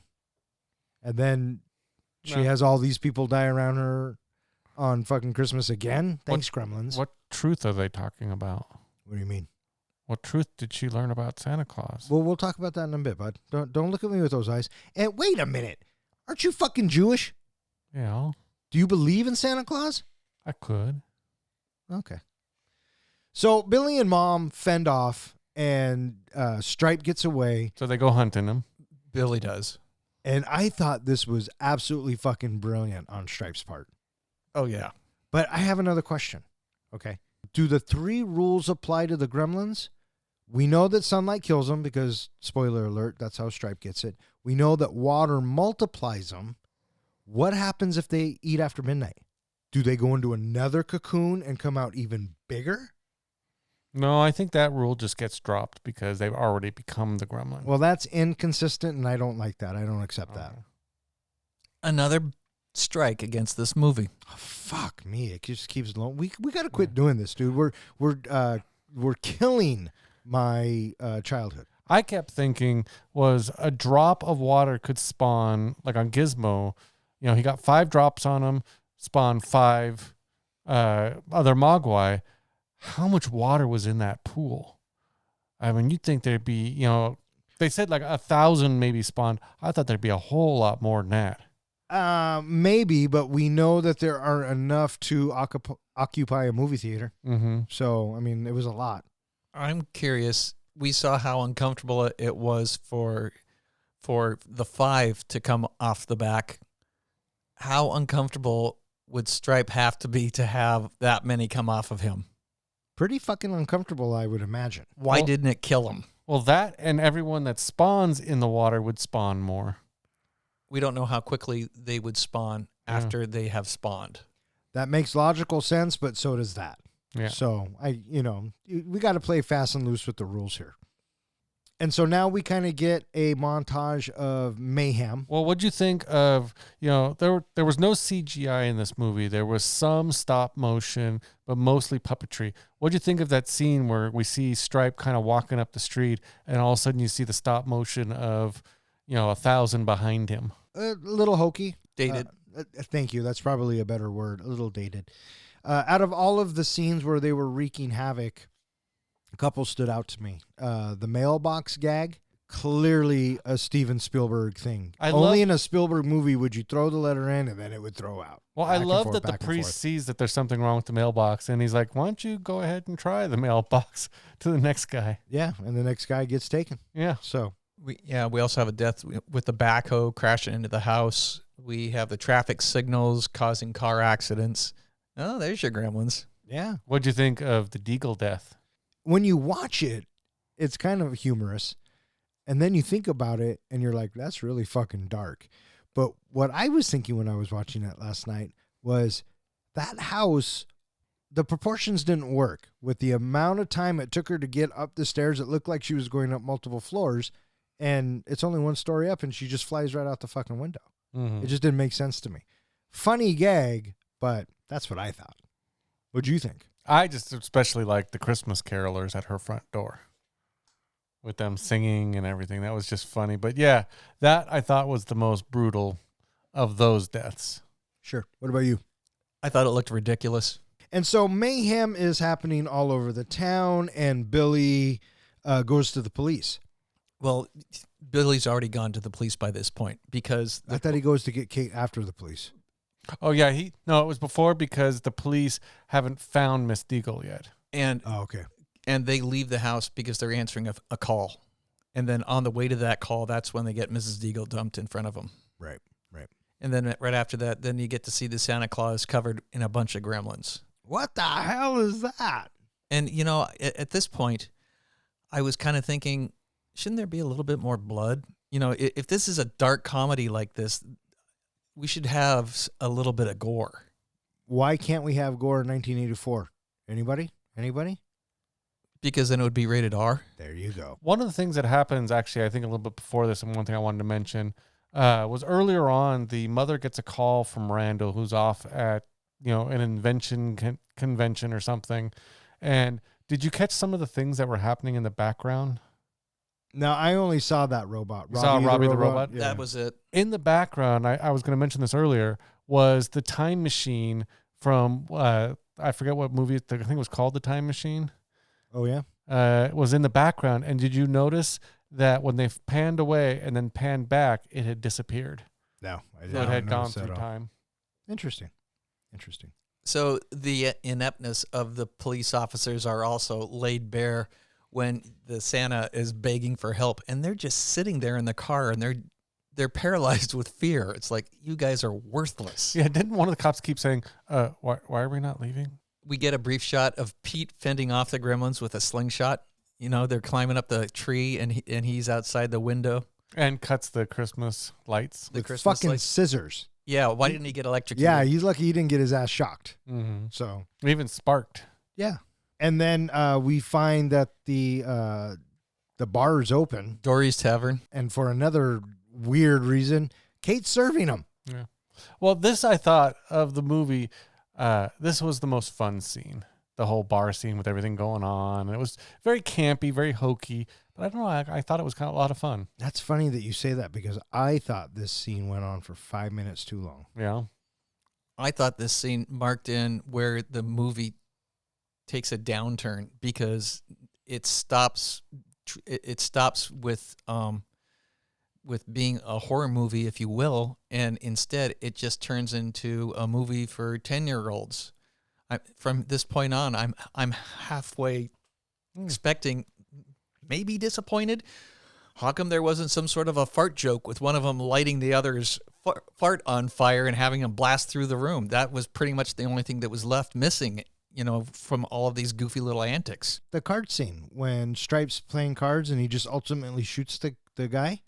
And then she has all these people die around her on fucking Christmas again. Thanks, Gremlins. What truth are they talking about? What do you mean? What truth did she learn about Santa Claus? Well, we'll talk about that in a bit, bud. Don't look at me with those eyes. And wait a minute. Aren't you fucking Jewish? Yeah, Do you believe in Santa Claus? I could. Okay. So Billy and Mom fend off, and Stripe gets away. So they go hunting him. Billy does. And I thought this was absolutely fucking brilliant on Stripe's part. Oh, yeah. But I have another question. Okay. Do the 3 rules apply to the Gremlins? We know that sunlight kills them because, spoiler alert, that's how Stripe gets it. We know that water multiplies them. What happens if they eat after midnight? Do they go into another cocoon and come out even bigger? No, I think that rule just gets dropped because they've already become the gremlin. Well, that's inconsistent, and I don't like that. I don't accept that. Another strike against this movie. Oh, fuck me. It just keeps long. We got to quit doing this, dude. We're killing my childhood. I kept thinking was a drop of water could spawn, like on Gizmo, he got 5 drops on him, spawn 5 other Mogwai. How much water was in that pool? I mean, you'd think there'd be, they said like 1,000 maybe spawned. I thought there'd be a whole lot more than that. Maybe, but we know that there are enough to occupy a movie theater. Mm-hmm. So, I mean, it was a lot. I'm curious. We saw how uncomfortable it was for the 5 to come off the back. How uncomfortable would Stripe have to be to have that many come off of him? Pretty fucking uncomfortable, I would imagine. Why didn't it kill him? Well, that and everyone that spawns in the water would spawn more. We don't know how quickly they would spawn after they have spawned. That makes logical sense, but so does that. Yeah. So, we got to play fast and loose with the rules here. And so now we kind of get a montage of mayhem. Well, what'd you think of, there was no CGI in this movie. There was some stop motion, but mostly puppetry. What'd you think of that scene where we see Stripe kind of walking up the street and all of a sudden you see the stop motion of, 1,000 behind him? A little hokey. Dated. Thank you. That's probably a better word. A little dated. Out of all of the scenes where they were wreaking havoc, a couple stood out to me. The mailbox gag, clearly a Steven Spielberg thing. Only in a Spielberg movie would you throw the letter in and then it would throw out. Well, I love that the priest sees that there's something wrong with the mailbox and he's like, why don't you go ahead and try the mailbox to the next guy? Yeah, and the next guy gets taken. Yeah. So We also have a death with the backhoe crashing into the house. We have the traffic signals causing car accidents. Oh, there's your gremlins. Yeah. What'd you think of the Deagle death? When you watch it, it's kind of humorous. And then you think about it and you're like, that's really fucking dark. But what I was thinking when I was watching it last night was that house, the proportions didn't work. With the amount of time it took her to get up the stairs, it looked like she was going up multiple floors. And it's only 1 story up and she just flies right out the fucking window. Mm-hmm. It just didn't make sense to me. Funny gag, but that's what I thought. What'd you think? I just especially like the Christmas carolers at her front door with them singing and everything. That was just funny. But yeah, that I thought was the most brutal of those deaths. Sure. What about you? I thought it looked ridiculous. And so mayhem is happening all over the town, and Billy goes to the police. Well, Billy's already gone to the police by this point because I thought he goes to get Kate after the police. Oh yeah, it was before because the police haven't found Miss Deagle yet. and okay. and they leave the house because they're answering a call. And then on the way to that call, that's when they get Mrs. Deagle dumped in front of them. Right. And then right after that, then you get to see the Santa Claus covered in a bunch of gremlins. What the hell is that? And, at this point, I was kind of thinking, shouldn't there be a little bit more blood? If this is a dark comedy like this, we should have a little bit of gore. Why can't we have gore in 1984? Anybody? Because then it would be rated R. There you go. One of the things that happens, actually, I think a little bit before this, and one thing I wanted to mention, was earlier on, the mother gets a call from Randall, who's off at, an invention convention or something. And did you catch some of the things that were happening in the background? No, I only saw that robot. You saw Robbie the robot? Yeah. That was it. In the background, I was going to mention this earlier, was the time machine from, I forget what movie, I think it was called The Time Machine. Oh, yeah? was in the background. And did you notice that when they panned away and then panned back, it had disappeared? No, So it had gone through time. Interesting. So the ineptness of the police officers are also laid bare when the Santa is begging for help, and they're just sitting there in the car, and they're paralyzed with fear. It's like, you guys are worthless. Yeah, didn't one of the cops keep saying, why are we not leaving? We get a brief shot of Pete fending off the gremlins with a slingshot. You know, they're climbing up the tree, and he's outside the window. And cuts the Christmas lights. The With Christmas fucking lights. scissors. Yeah, why didn't he get electrocuted? Yeah, he's lucky he didn't get his ass shocked. Mm-hmm. So Even sparked. yeah, and then we find that the bar is open, Dory's Tavern. and for another weird reason, Kate's serving them. Yeah. Well, this, I thought of the movie, this was the most fun scene. The whole bar scene with everything going on. And it was very campy, very hokey. But I don't know, I thought it was kind of a lot of fun. That's funny that you say that because I thought this scene went on for 5 minutes too long. Yeah. I thought this scene marked in where the movie takes a downturn because it stops with being a horror movie, if you will, and instead it just turns into a movie for 10-year-olds. From this point on, I'm halfway expecting, maybe disappointed. How come there wasn't some sort of a fart joke with one of them lighting the other's fart on fire and having him blast through the room? That was pretty much the only thing that was left missing, you know, from all of these goofy little antics. The card scene when Stripe's playing cards and he just ultimately shoots the guy.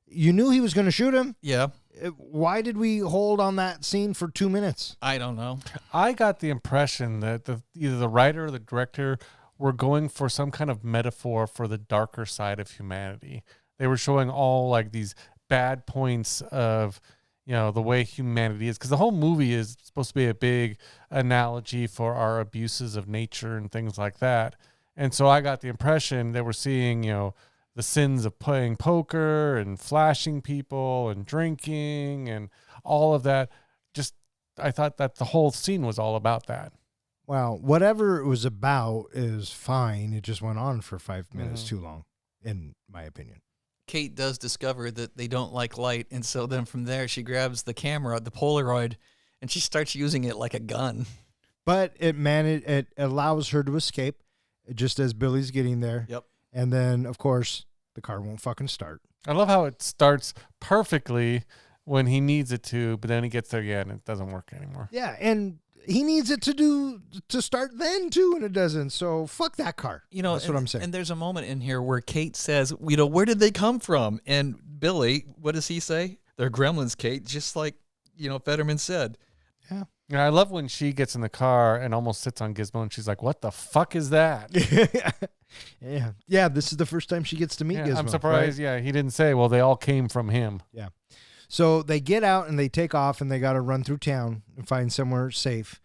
You knew he was going to shoot him. Yeah, Why did we hold on that scene for 2 minutes? I don't know. I got the impression that either the writer or the director were going for some kind of metaphor for the darker side of humanity. They were showing all like these bad points of, you know, the way humanity is. Because the whole movie is supposed to be a big analogy for our abuses of nature and things like that. And so I got the impression they were seeing, you know, the sins of playing poker and flashing people and drinking and all of that. Just, I thought that the whole scene was all about that. Well, whatever it was about is fine. It just went on for 5 minutes too long, in my opinion. Kate does discover that they don't like light, and so then from there she grabs the camera, the Polaroid, and she starts using it like a gun. But it allows her to escape just as Billy's getting there. Yep. And then, of course, the car won't fucking start. I love how it starts perfectly when he needs it to, but then he gets there again and it doesn't work anymore. Yeah, and he needs it to start then too, and it doesn't. So fuck that car. You know, that's what I'm saying. And there's a moment in here where Kate says, you know, where did they come from? And Billy, what does he say? They're gremlins, Kate, just like, you know, Fetterman said. Yeah. Yeah, I love when she gets in the car and almost sits on Gizmo and she's like, what the fuck is that? Yeah. This is the first time she gets to meet Gizmo. I'm surprised. Right? Yeah, he didn't say, well, they all came from him. Yeah. So they get out and they take off and they got to run through town and find somewhere safe.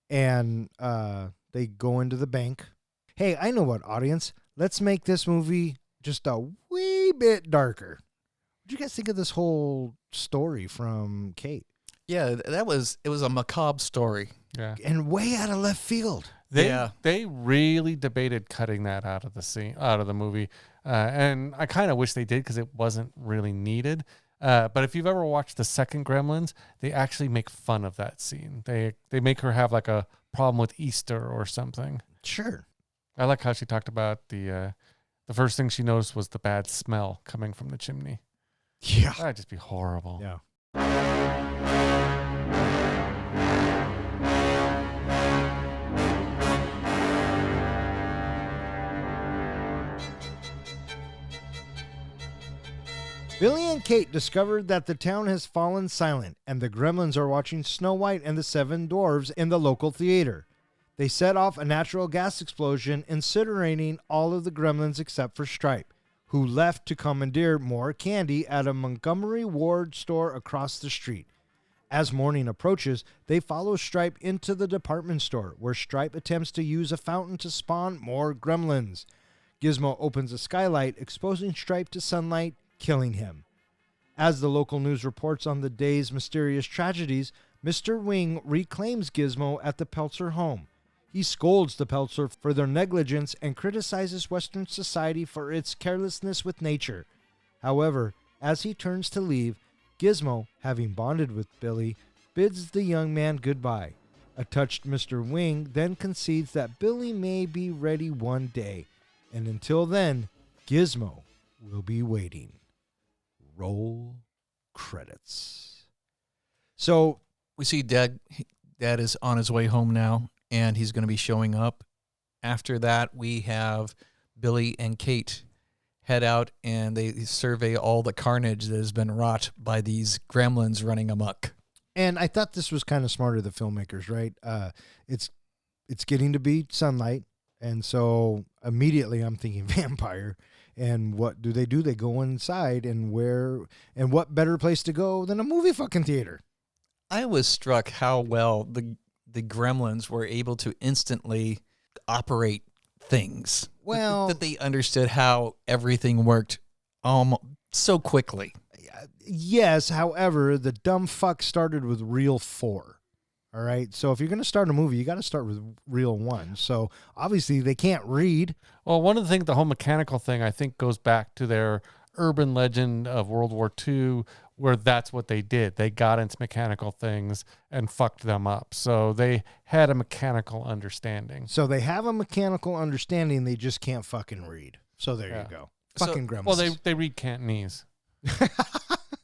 And they go into the bank. Hey, I know what, audience. Let's make this movie just a wee bit darker. What do you guys think of this whole story from Kate? Yeah, it was a macabre story. Yeah. And way out of left field. They really debated cutting that out of the movie. And I kind of wish they did because it wasn't really needed. But if you've ever watched the second Gremlins, they actually make fun of that scene. They make her have like a problem with Easter or something. Sure. I like how she talked about the first thing she noticed was the bad smell coming from the chimney. Yeah. That'd just be horrible. Yeah. Billy and Kate discovered that the town has fallen silent and the gremlins are watching Snow White and the Seven Dwarfs in the local theater. They set off a natural gas explosion, incinerating all of the gremlins except for Stripe, who left to commandeer more candy at a Montgomery Ward store across the street. As morning approaches, they follow Stripe into the department store, where Stripe attempts to use a fountain to spawn more gremlins. Gizmo opens a skylight, exposing Stripe to sunlight, killing him. As the local news reports on the day's mysterious tragedies, Mr. Wing reclaims Gizmo at the Peltzer home. He scolds the Peltzer for their negligence and criticizes Western society for its carelessness with nature. However, as he turns to leave, Gizmo, having bonded with Billy, bids the young man goodbye. A touched Mr. Wing then concedes that Billy may be ready one day, and until then, Gizmo will be waiting. Roll credits. So We see Dad is on his way home now, and he's going to be showing up. After that, we have Billy and Kate head out, and they survey all the carnage that has been wrought by these gremlins running amok. And I thought this was kind of smart of the filmmakers, right? It's getting to be sunlight, and so immediately I'm thinking vampire. And what do? They go inside, and what better place to go than a movie fucking theater? I was struck how well the gremlins were able to instantly operate things. Well, that they understood how everything worked so quickly. yes, however, the dumb fuck started with reel 4. All right. So if you're going to start a movie, you got to start with reel 1. So obviously they can't read. Well, one of the things, the whole mechanical thing, I think goes back to their urban legend of World War II, where that's what they did. They got into mechanical things and fucked them up. So they had a mechanical understanding. So they have a mechanical understanding. They just can't fucking read. So there you go. Fucking gremlins. Well, they read Cantonese.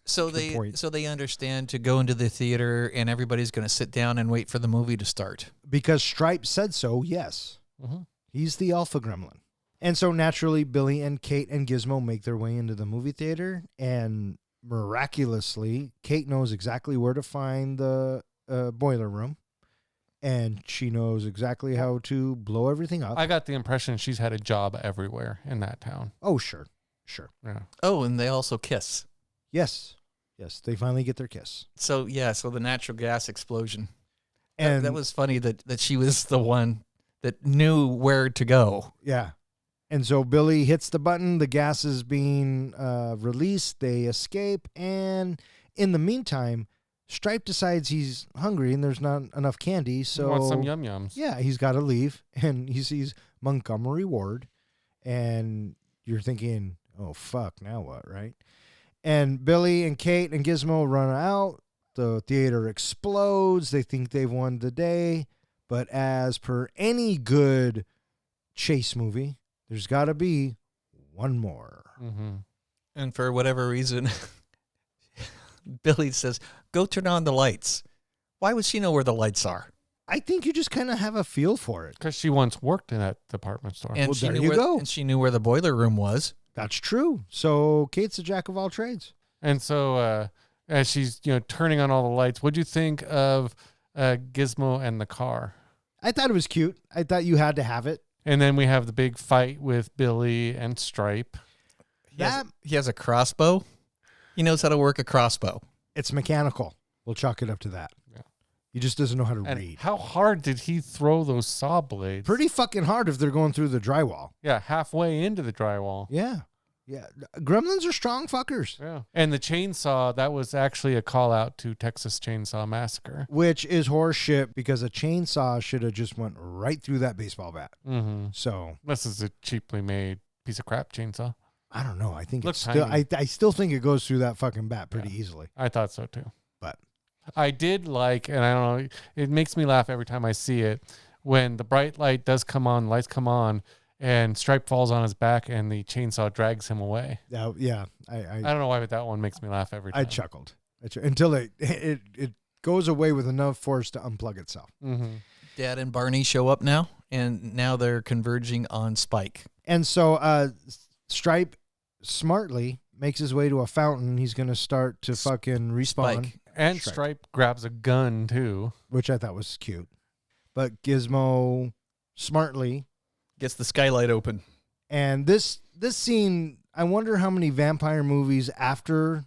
So they understand to go into the theater and everybody's going to sit down and wait for the movie to start. Because Stripe said so, yes. Mm-hmm. He's the alpha gremlin. And so naturally, Billy and Kate and Gizmo make their way into the movie theater, and miraculously, Kate knows exactly where to find the boiler room, and she knows exactly how to blow everything up. I got the impression she's had a job everywhere in that town. Oh, sure. Yeah. Oh, and they also kiss. Yes, they finally get their kiss. So the natural gas explosion. And that was funny that she was the one that knew where to go. Yeah. And so Billy hits the button, the gas is being released, they escape, and in the meantime, Stripe decides he's hungry and there's not enough candy, so... He wants some yum-yums. Yeah, he's got to leave, and he sees Montgomery Ward, and you're thinking, oh, fuck, now what, right? And Billy and Kate and Gizmo run out, the theater explodes, they think they've won the day, but as per any good chase movie, there's got to be one more. Mm-hmm. And for whatever reason, Billy says, go turn on the lights. Why would she know where the lights are? I think you just kind of have a feel for it. Because she once worked in that department store. And Well, she there knew you where, go. And she knew where the boiler room was. That's true. So Kate's a jack of all trades. And so as she's turning on all the lights, what'd you think of Gizmo and the car? I thought it was cute. I thought you had to have it. And then we have the big fight with Billy and Stripe. He has a crossbow. He knows how to work a crossbow. It's mechanical. We'll chalk it up to that. Yeah. He just doesn't know how to And read. how hard did he throw those saw blades? Pretty fucking hard if they're going through the drywall. Yeah, halfway into the drywall. Yeah. Gremlins are strong fuckers. Yeah. And the chainsaw, that was actually a call out to Texas Chainsaw Massacre. Which is horse shit because a chainsaw should have just went right through that baseball bat. Mm-hmm. So This is a cheaply made piece of crap chainsaw. I don't know. I think Looks it's still, tiny. I still think it goes through that fucking bat pretty easily. I thought so too. But I did like, and I don't know, it makes me laugh every time I see it, when the bright light does come on, lights come on, and Stripe falls on his back and the chainsaw drags him away. yeah, I don't know why, but that one makes me laugh every time. I chuckled until it goes away with enough force to unplug itself. Mm-hmm. Dad and Barney show up now, and now they're converging on Spike. And so Stripe smartly makes his way to a fountain. He's going to start to fucking respawn. Spike. And Stripe grabs a gun too. Which I thought was cute. But Gizmo smartly... Gets the skylight open. And this scene, I wonder how many vampire movies after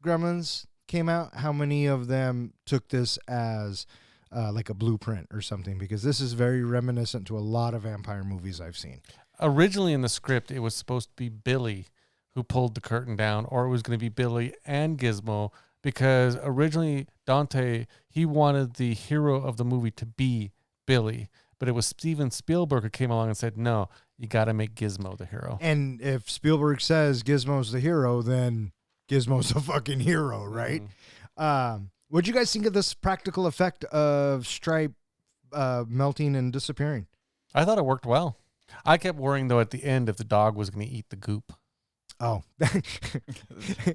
Gremlins came out, how many of them took this as like a blueprint or something, because this is very reminiscent to a lot of vampire movies I've seen. Originally in the script, it was supposed to be Billy who pulled the curtain down, or it was going to be Billy and Gizmo, because originally Dante, he wanted the hero of the movie to be Billy. but it was Steven Spielberg who came along and said, no, you got to make Gizmo the hero. And if Spielberg says Gizmo's the hero, then Gizmo's a fucking hero, right? What'd you guys think of this practical effect of Stripe melting and disappearing? I thought it worked well. I kept worrying, though, at the end if the dog was going to eat the goop. Oh,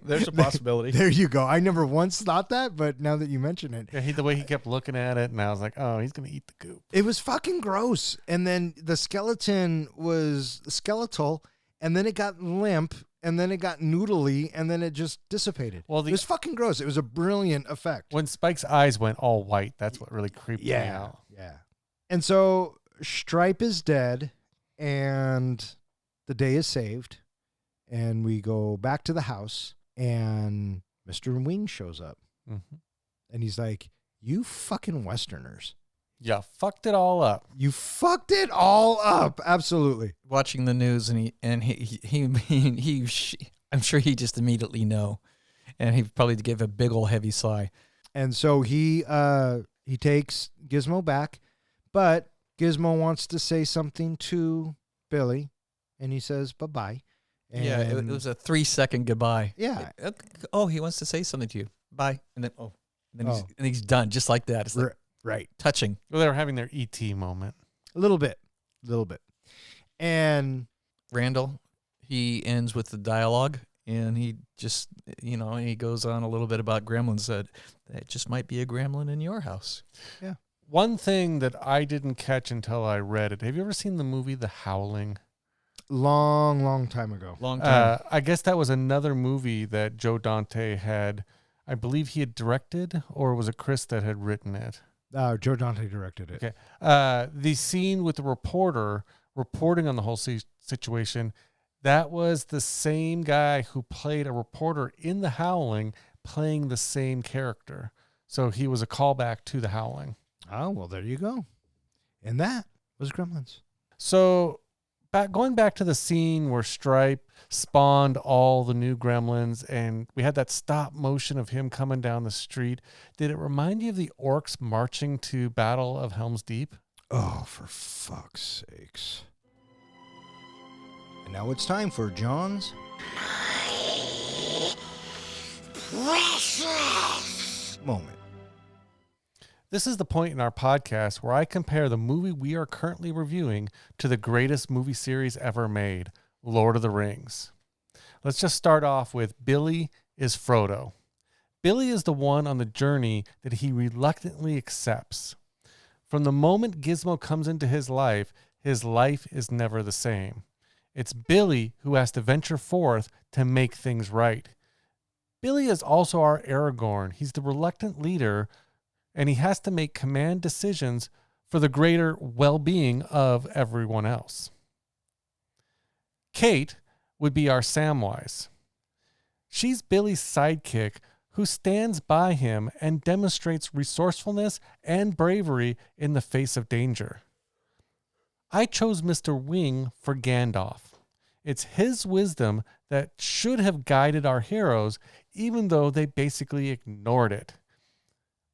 There's a possibility. There you go. I never once thought that, but now that you mention it. Yeah, the way he kept looking at it, and I was like, oh, he's going to eat the goop. It was fucking gross. And then the skeleton was skeletal, and then it got limp, and then it got noodly, and then it just dissipated. Well, it was fucking gross. It was a brilliant effect. When Spike's eyes went all white, that's what really creeped me out. Yeah. And so Stripe is dead, and the day is saved. And we go back to the house, and Mr. Wing shows up. Mm-hmm. And he's like, you fucking Westerners. Yeah, fucked it all up. You fucked it all up. Absolutely. Watching the news, and I'm sure he just immediately know. And he probably give a big old heavy sigh. And so he takes Gizmo back, but Gizmo wants to say something to Billy, and he says bye-bye. And yeah, it was a 3-second goodbye. Yeah. Oh, he wants to say something to you. Bye. And then he's done, just like that. It's like right. Touching. Well, they were having their E.T. moment. A little bit. And Randall, he ends with the dialogue, and he just, he goes on a little bit about gremlins, that it just might be a gremlin in your house. Yeah. One thing that I didn't catch until I read it. Have you ever seen the movie The Howling? Long time ago. Long time. I guess that was another movie that Joe Dante had. I believe he had directed, or was it Chris that had written it? Joe Dante directed it. Okay. The scene with the reporter reporting on the whole situation, that was the same guy who played a reporter in The Howling, playing the same character. So he was a callback to The Howling. Oh, well, there you go. And that was Gremlins. So going back to the scene where Stripe spawned all the new gremlins, and we had that stop motion of him coming down the street, did it remind you of the orcs marching to Battle of Helm's Deep? Oh, for fuck's sakes. And now it's time for John's precious moment. This is the point in our podcast where I compare the movie we are currently reviewing to the greatest movie series ever made, Lord of the Rings. Let's just start off with Billy is Frodo. Billy is the one on the journey that he reluctantly accepts. From the moment Gizmo comes into his life is never the same. It's Billy who has to venture forth to make things right. Billy is also our Aragorn. He's the reluctant leader, and he has to make command decisions for the greater well-being of everyone else. Kate would be our Samwise. She's Billy's sidekick who stands by him and demonstrates resourcefulness and bravery in the face of danger. I chose Mr. Wing for Gandalf. It's his wisdom that should have guided our heroes, even though they basically ignored it,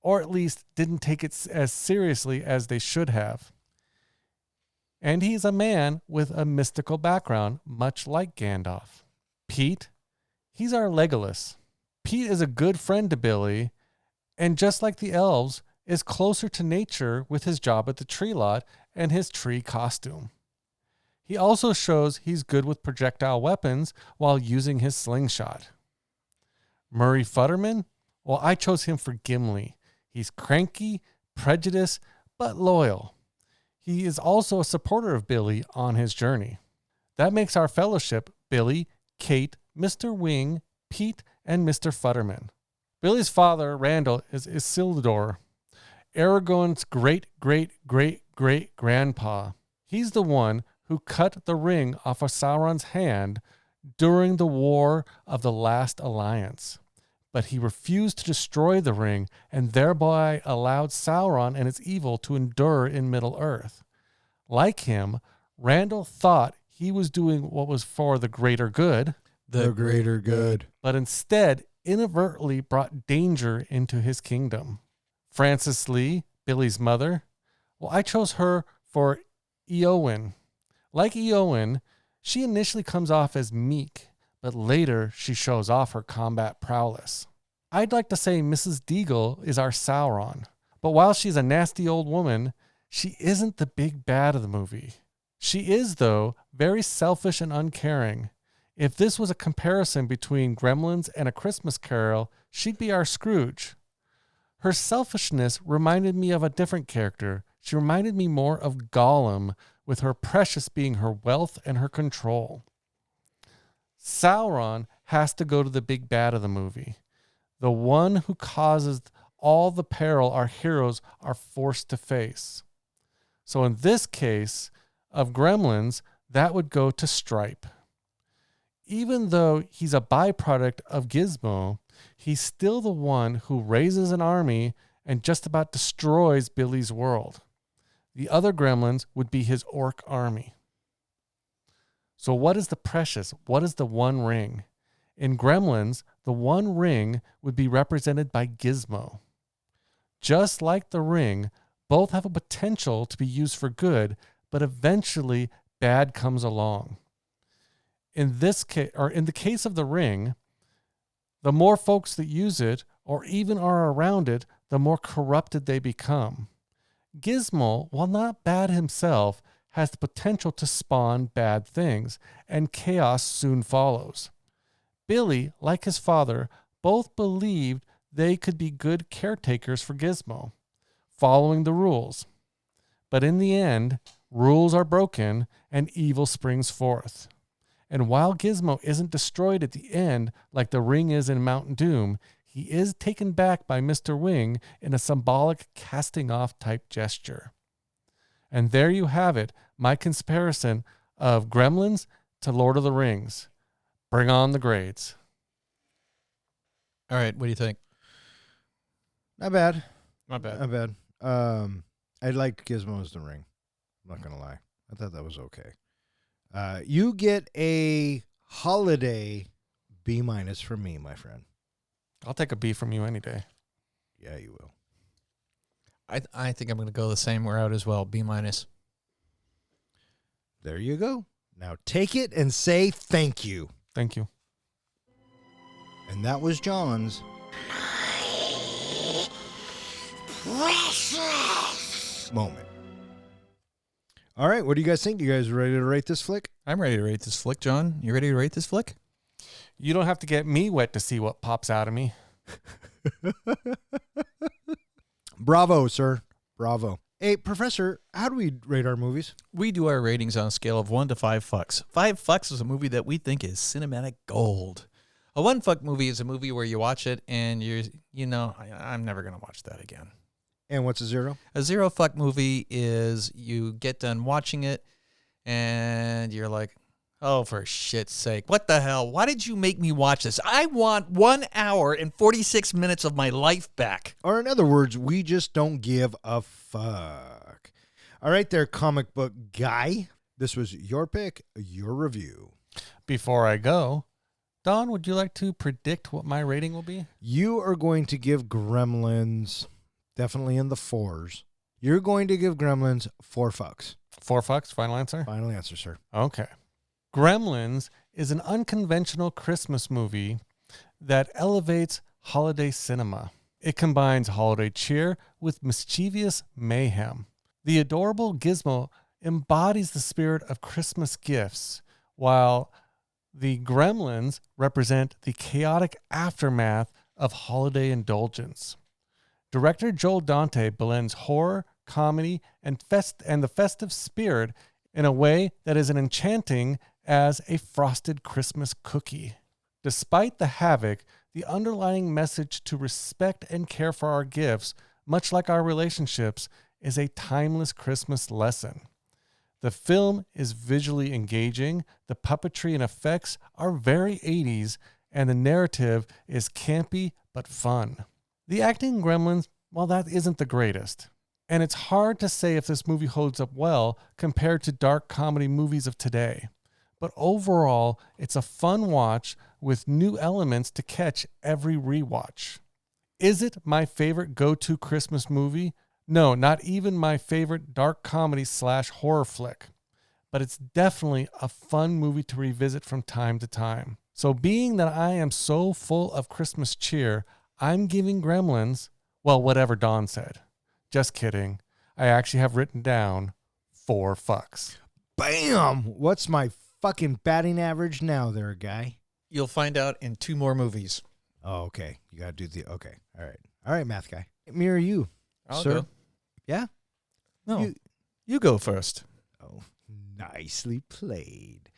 or at least didn't take it as seriously as they should have. And he's a man with a mystical background, much like Gandalf. Pete, he's our Legolas. Pete is a good friend to Billy, and just like the elves, is closer to nature with his job at the tree lot and his tree costume. He also shows he's good with projectile weapons while using his slingshot. Murray Futterman? Well, I chose him for Gimli. He's cranky, prejudiced, but loyal. He is also a supporter of Billy on his journey. That makes our fellowship Billy, Kate, Mr. Wing, Pete, and Mr. Futterman. Billy's father, Randall, is Isildur, Aragorn's great-great-great-great-grandpa. He's the one who cut the ring off of Sauron's hand during the War of the Last Alliance. But he refused to destroy the ring and thereby allowed Sauron and its evil to endure in Middle-earth. Like him, Randall thought he was doing what was for the greater good. The greater good. But instead inadvertently brought danger into his kingdom. Frances Lee, Billy's mother, well, I chose her for Eowyn. Like Eowyn, she initially comes off as meek, but later she shows off her combat prowess. I'd like to say Mrs. Deagle is our Sauron, but while she's a nasty old woman, she isn't the big bad of the movie. She is, though, very selfish and uncaring. If this was a comparison between Gremlins and A Christmas Carol, she'd be our Scrooge. Her selfishness reminded me of a different character. She reminded me more of Gollum, with her precious being her wealth and her control. Sauron has to go to the big bad of the movie, the one who causes all the peril our heroes are forced to face. So in this case of Gremlins, that would go to Stripe. Even though he's a byproduct of Gizmo, he's still the one who raises an army and just about destroys Billy's world. The other gremlins would be his orc army. So what is the precious? What is the One Ring? In Gremlins, the One Ring would be represented by Gizmo. Just like the ring, both have a potential to be used for good, but eventually bad comes along. In this case, or in the case of the ring, the more folks that use it or even are around it, the more corrupted they become. Gizmo, while not bad himself, has the potential to spawn bad things, and chaos soon follows. Billy, like his father, both believed they could be good caretakers for Gizmo, following the rules. But in the end, rules are broken and evil springs forth. And while Gizmo isn't destroyed at the end like the ring is in Mount Doom, he is taken back by Mr. Wing in a symbolic casting off type gesture. And there you have it, my comparison of Gremlins to Lord of the Rings. Bring on the grades. All right, what do you think? Not bad. Not bad. Not bad. I liked Gizmo as the ring. I'm not going to lie. I thought that was okay. You get a holiday B- from me, my friend. I'll take a B from you any day. Yeah, you will. I think I'm going to go the same route as well, B-. There you go. Now take it and say thank you. Thank you. And that was John's precious moment. All right, what do you guys think? You guys ready to rate this flick? I'm ready to rate this flick, John. You ready to rate this flick? You don't have to get me wet to see what pops out of me. Bravo, sir. Bravo. Hey, Professor, how do we rate our movies? We do our ratings on a scale of 1 to 5 fucks. 5 fucks is a movie that we think is cinematic gold. A 1 fuck movie is a movie where you watch it and I'm never going to watch that again. And what's a 0? A 0 fuck movie is you get done watching it and you're like, oh, for shit's sake. What the hell? Why did you make me watch this? I want 1 hour and 46 minutes of my life back. Or in other words, we just don't give a fuck. All right there, comic book guy. This was your pick, your review. Before I go, Don, would you like to predict what my rating will be? You are going to give Gremlins, definitely in the 4s. You're going to give Gremlins 4 fucks. 4 fucks, final answer? Final answer, sir. Okay. Gremlins is an unconventional Christmas movie that elevates holiday cinema. It combines holiday cheer with mischievous mayhem. The adorable Gizmo embodies the spirit of Christmas gifts, while the Gremlins represent the chaotic aftermath of holiday indulgence. Director Joel Dante blends horror, comedy, and the festive spirit in a way that is as enchanting as a frosted Christmas cookie. Despite the havoc, the underlying message to respect and care for our gifts, much like our relationships, is a timeless Christmas lesson. The film is visually engaging, the puppetry and effects are very 80s, and the narrative is campy but fun. The acting in Gremlins, well, that isn't the greatest. And it's hard to say if this movie holds up well compared to dark comedy movies of today. But overall, it's a fun watch with new elements to catch every rewatch. Is it my favorite go-to Christmas movie? No, not even my favorite dark comedy / horror flick. But it's definitely a fun movie to revisit from time to time. So being that I am so full of Christmas cheer, I'm giving Gremlins, well, whatever Don said. Just kidding. I actually have written down 4 fucks. Bam! What's my fucking batting average now there, guy? You'll find out in 2 more movies. Oh, okay. You got to do okay. All right. All right, math guy. Mirror you, I'll sir. go. Yeah? No, you go first. Oh, nicely played.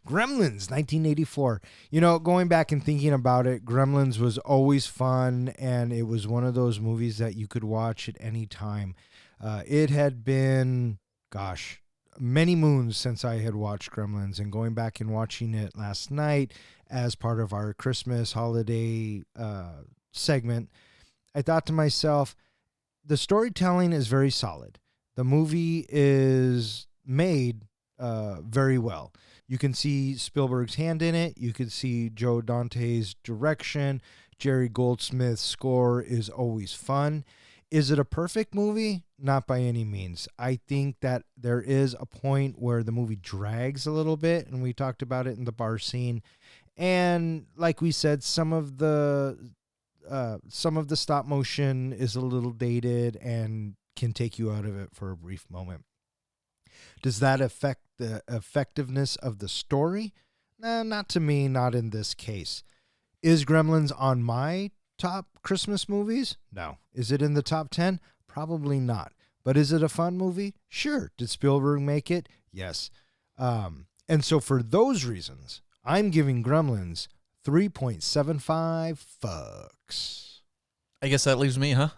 Gremlins, 1984. You know, going back and thinking about it, Gremlins was always fun, and it was one of those movies that you could watch at any time. It had been, many moons since I had watched Gremlins, and going back and watching it last night as part of our Christmas holiday segment, I thought to myself, the storytelling is very solid. The movie is made very well. You can see Spielberg's hand in it. You can see Joe Dante's direction. Jerry Goldsmith's score is always fun. Is it a perfect movie? Not by any means. I think that there is a point where the movie drags a little bit, and we talked about it in the bar scene. And like we said, some of the stop motion is a little dated and can take you out of it for a brief moment. Does that affect the effectiveness of the story? Nah, not to me, not in this case. Is Gremlins on my top Christmas movies? No. Is it in the top 10? Probably not. But is it a fun movie? Sure. Did Spielberg make it? Yes. And so for those reasons, I'm giving Gremlins 3.75 fucks. I guess that leaves me, huh?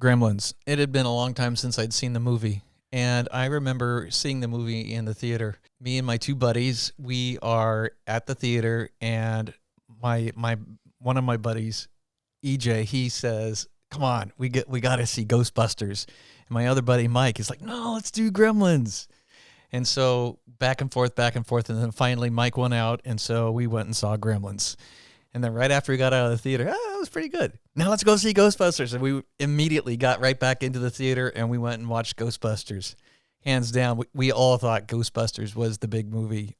Gremlins. It had been a long time since I'd seen the movie. And I remember seeing the movie in the theater. Me and my 2 buddies, we are at the theater, and my one of my buddies, EJ, he says, "Come on, we got to see Ghostbusters." And my other buddy, Mike, is like, "No, let's do Gremlins." And so back and forth, and then finally Mike went out, and so we went and saw Gremlins. And then right after we got out of the theater, that was pretty good. Now let's go see Ghostbusters. And we immediately got right back into the theater, and we went and watched Ghostbusters. Hands down, we all thought Ghostbusters was the big movie,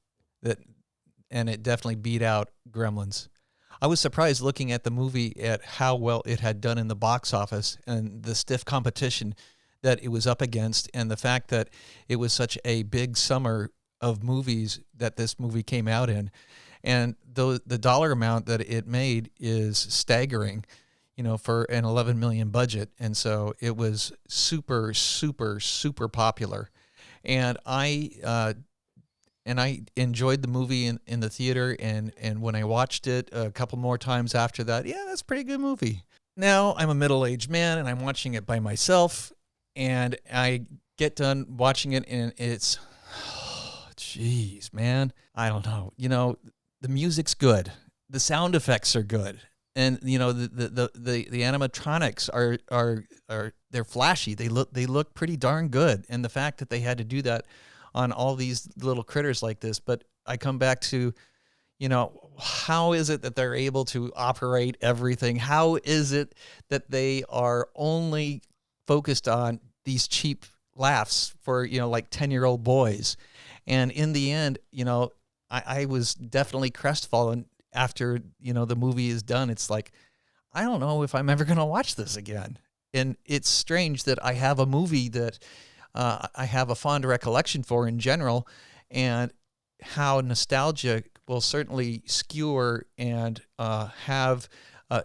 and it definitely beat out Gremlins. I was surprised looking at the movie at how well it had done in the box office and the stiff competition that it was up against, and the fact that it was such a big summer of movies that this movie came out in. And the dollar amount that it made is staggering, for an $11 million budget. And so it was super, super, super popular. And I enjoyed the movie in the theater. And when I watched it a couple more times after that, that's a pretty good movie. Now I'm a middle-aged man, and I'm watching it by myself. And I get done watching it, and it's, geez, man, I don't know. The music's good. The sound effects are good. And the animatronics are they're flashy. They look pretty darn good. And the fact that they had to do that on all these little critters like this, but I come back to, how is it that they're able to operate everything? How is it that they are only focused on these cheap laughs for, like 10-year-old boys? And in the end, I was definitely crestfallen after, the movie is done. It's like, I don't know if I'm ever going to watch this again. And it's strange that I have a movie that I have a fond recollection for in general, and how nostalgia will certainly skewer and have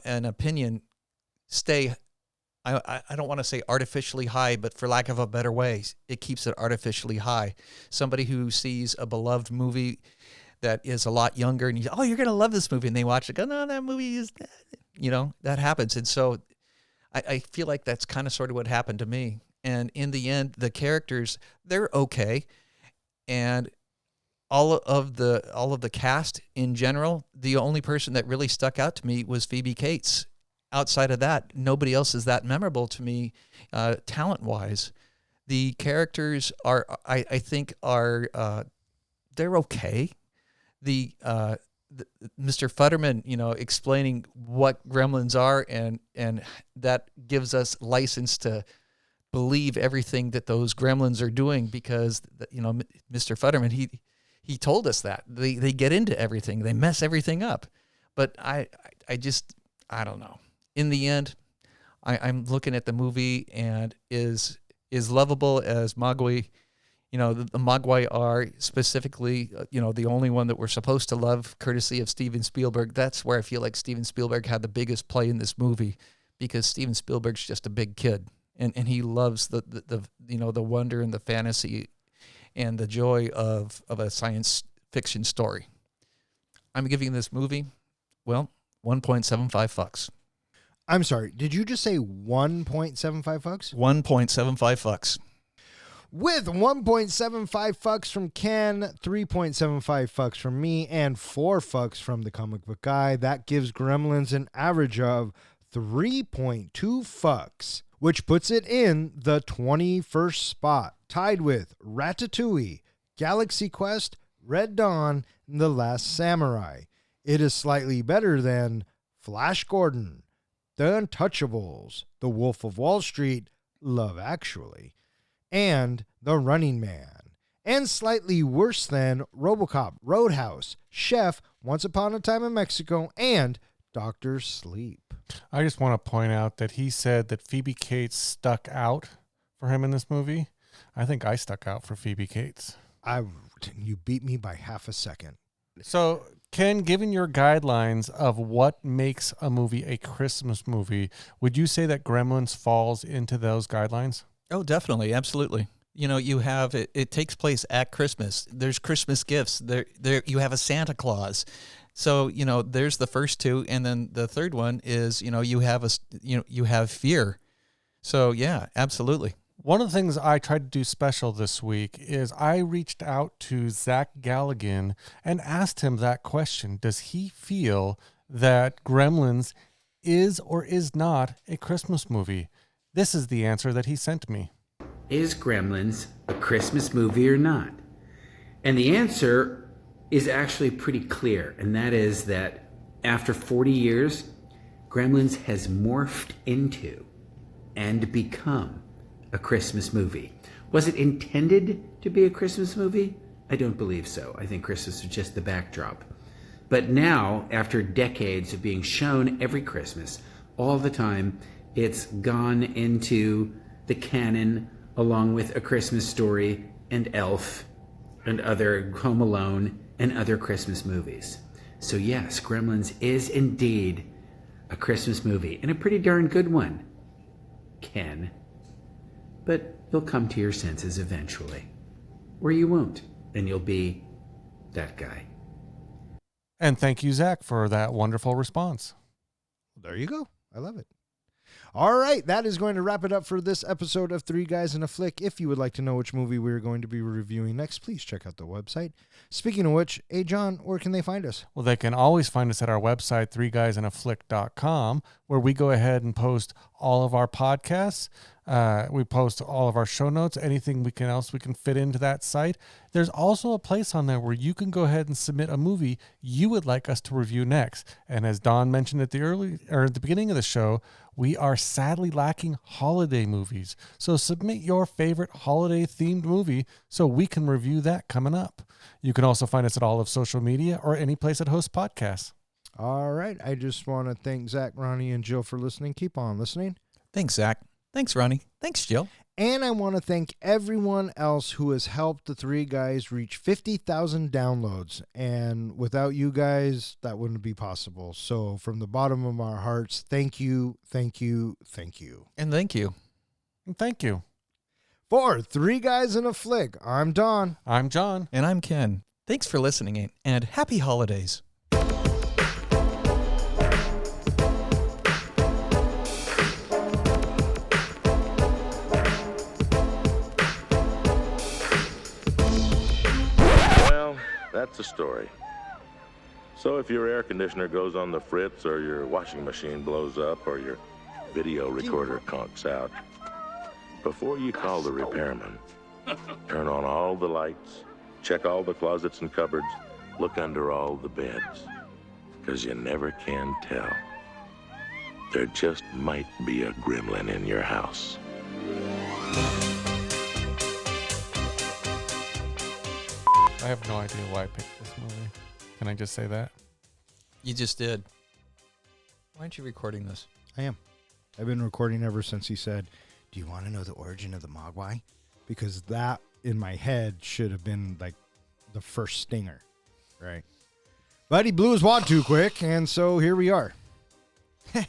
an opinion stay, I don't want to say artificially high, but for lack of a better way, it keeps it artificially high. Somebody who sees a beloved movie that is a lot younger, and you're going to love this movie, and they watch it, go, no, that movie is, that happens. And so I feel like that's kind of sort of what happened to me. And in the end, the characters, they're okay. And all of the cast in general, the only person that really stuck out to me was Phoebe Cates. Outside of that, nobody else is that memorable to me, talent-wise. The characters are, I think, are they're okay. The Mr. Futterman, explaining what Gremlins are, and that gives us license to believe everything that those gremlins are doing because, Mr. Futterman, he told us that they get into everything, they mess everything up. But I don't know. In the end, I'm looking at the movie, and is lovable as Mogwai. The Mogwai are specifically, the only one that we're supposed to love, courtesy of Steven Spielberg. That's where I feel like Steven Spielberg had the biggest play in this movie, because Steven Spielberg's just a big kid, and he loves the wonder and the fantasy and the joy of a science fiction story. I'm giving this movie, 1.75 fucks. I'm sorry, did you just say 1.75 fucks? 1.75 fucks. With 1.75 fucks from Ken, 3.75 fucks from me, and 4 fucks from the comic book guy, that gives Gremlins an average of 3.2 fucks, which puts it in the 21st spot, tied with Ratatouille, Galaxy Quest, Red Dawn, and The Last Samurai. It is slightly better than Flash Gordon, The Untouchables, The Wolf of Wall Street, Love Actually, and The Running Man, and slightly worse than RoboCop, Roadhouse, Chef, Once Upon a Time in Mexico, and Dr. Sleep. I just want to point out that he said that Phoebe Cates stuck out for him in this movie. I think I stuck out for Phoebe Cates. You beat me by half a second. So, Ken, given your guidelines of what makes a movie a Christmas movie, would you say that Gremlins falls into those guidelines? Oh, definitely. Absolutely. You have it takes place at Christmas. There's Christmas gifts. There you have a Santa Claus. So, there's the first two, and then the third one is, you have fear. So, yeah, absolutely. One of the things I tried to do special this week is I reached out to Zach Galligan and asked him that question. Does he feel that Gremlins is or is not a Christmas movie? This is the answer that he sent me. Is Gremlins a Christmas movie or not? And the answer is actually pretty clear, and that is that after 40 years, Gremlins has morphed into and become a Christmas movie. Was it intended to be a Christmas movie? I don't believe so. I think Christmas was just the backdrop. But now, after decades of being shown every Christmas, all the time, it's gone into the canon along with A Christmas Story and Elf and other Home Alone and other Christmas movies. So yes, Gremlins is indeed a Christmas movie, and a pretty darn good one, Ken. But you'll come to your senses eventually. Or you won't, and you'll be that guy. And thank you, Zach, for that wonderful response. There you go. I love it. All right, that is going to wrap it up for this episode of Three Guys in a Flick. If you would like to know which movie we're going to be reviewing next, please check out the website. Speaking of which, hey, John, where can they find us? Well, they can always find us at our website, threeguysinaflick.com, where we go ahead and post all of our podcasts. We post all of our show notes, anything else we can fit into that site. There's also a place on there where you can go ahead and submit a movie you would like us to review next. And as Don mentioned at the beginning of the show, we are sadly lacking holiday movies. So submit your favorite holiday themed movie so we can review that coming up. You can also find us at all of social media or any place that hosts podcasts. All right. I just want to thank Zach, Ronnie, and Jill for listening. Keep on listening. Thanks, Zach. Thanks, Ronnie. Thanks, Jill. And I want to thank everyone else who has helped the Three Guys reach 50,000 downloads. And without you guys, that wouldn't be possible. So from the bottom of our hearts, thank you, thank you, thank you. And thank you. And thank you. For Three Guys in a Flick, I'm Don. I'm John. And I'm Ken. Thanks for listening, and happy holidays. That's the story. So if your air conditioner goes on the fritz, or your washing machine blows up, or your video recorder conks out, before you call the repairman, turn on all the lights, check all the closets and cupboards, look under all the beds, because you never can tell. There just might be a gremlin in your house. I have no idea why I picked this movie. Can I just say that? You just did. Why aren't you recording this? I am. I've been recording ever since he said, do you want to know the origin of the Mogwai? Because that, in my head, should have been like the first stinger, right? But he blew his wad too quick, and so here we are.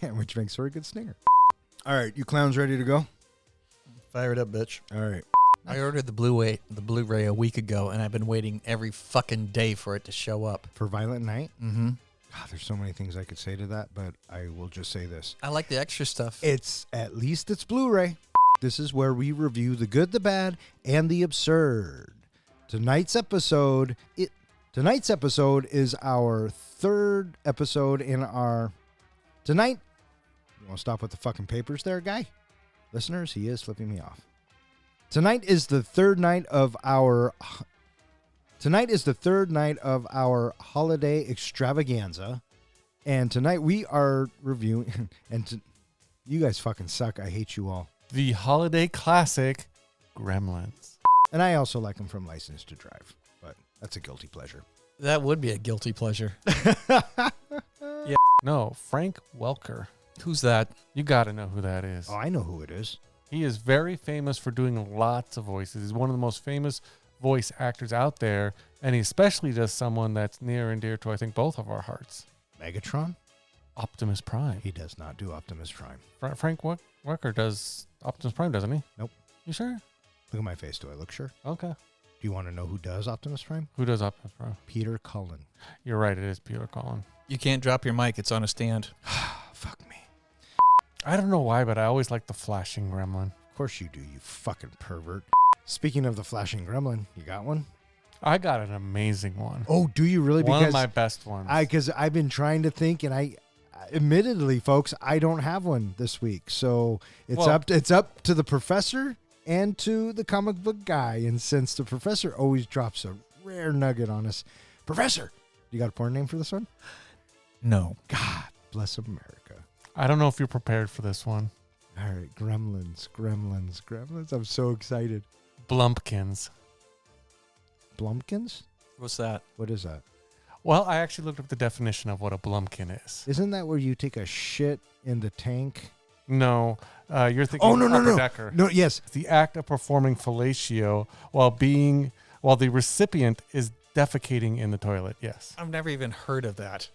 Which makes for a good stinger. All right, you clowns ready to go? Fire it up, bitch. All right. I ordered the Blu-ray a week ago, and I've been waiting every fucking day for it to show up. For Violent Night? Mm-hmm. God, there's so many things I could say to that, but I will just say this. I like the extra stuff. It's Blu-ray. This is where we review the good, the bad, and the absurd. Tonight's episode is our third episode in our... Tonight... You want to stop with the fucking papers there, guy? Listeners, he is flipping me off. Tonight is the third night of our holiday extravaganza, and tonight we are reviewing. You guys fucking suck. I hate you all. The holiday classic, Gremlins. And I also like them from License to Drive, but that's a guilty pleasure. That would be a guilty pleasure. No, Frank Welker. Who's that? You got to know who that is. Oh, I know who it is. He is very famous for doing lots of voices. He's one of the most famous voice actors out there, and he especially does someone that's near and dear to, I think, both of our hearts. Megatron? Optimus Prime. He does not do Optimus Prime. Frank Welker does Optimus Prime, doesn't he? Nope. You sure? Look at my face. Do I look sure? Okay. Do you want to know who does Optimus Prime? Who does Optimus Prime? Peter Cullen. You're right, it is Peter Cullen. You can't drop your mic. It's on a stand. Fuck me. I don't know why, but I always like the flashing gremlin. Of course you do, you fucking pervert. Speaking of the flashing gremlin, you got one? I got an amazing one. Oh, do you really? One Because of my best ones. Because I've been trying to think, and admittedly, folks, I don't have one this week. So it's up to the professor and to the comic book guy. And since the professor always drops a rare nugget on us, Professor, you got a porn name for this one? No. God bless America. I don't know if you're prepared for this one. All right, Gremlins. I'm so excited. Blumpkins. Blumpkins? What's that? What is that? Well, I actually looked up the definition of what a blumpkin is. Isn't that where you take a shit in the tank? No, you're thinking Oh, no. Upper Decker. No, yes. It's the act of performing fellatio while the recipient is defecating in the toilet. Yes. I've never even heard of that.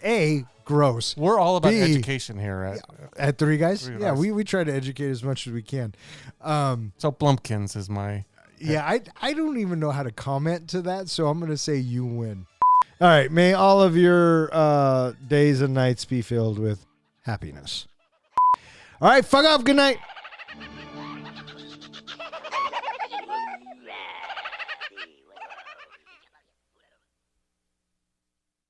A, gross. We're all about B, education here At Three Guys? Three Yeah, Guys. we try to educate as much as we can. So Blumpkins is my... Yeah, I don't even know how to comment to that, so I'm going to say you win. All right, may all of your days and nights be filled with happiness. All right, fuck off. Good night.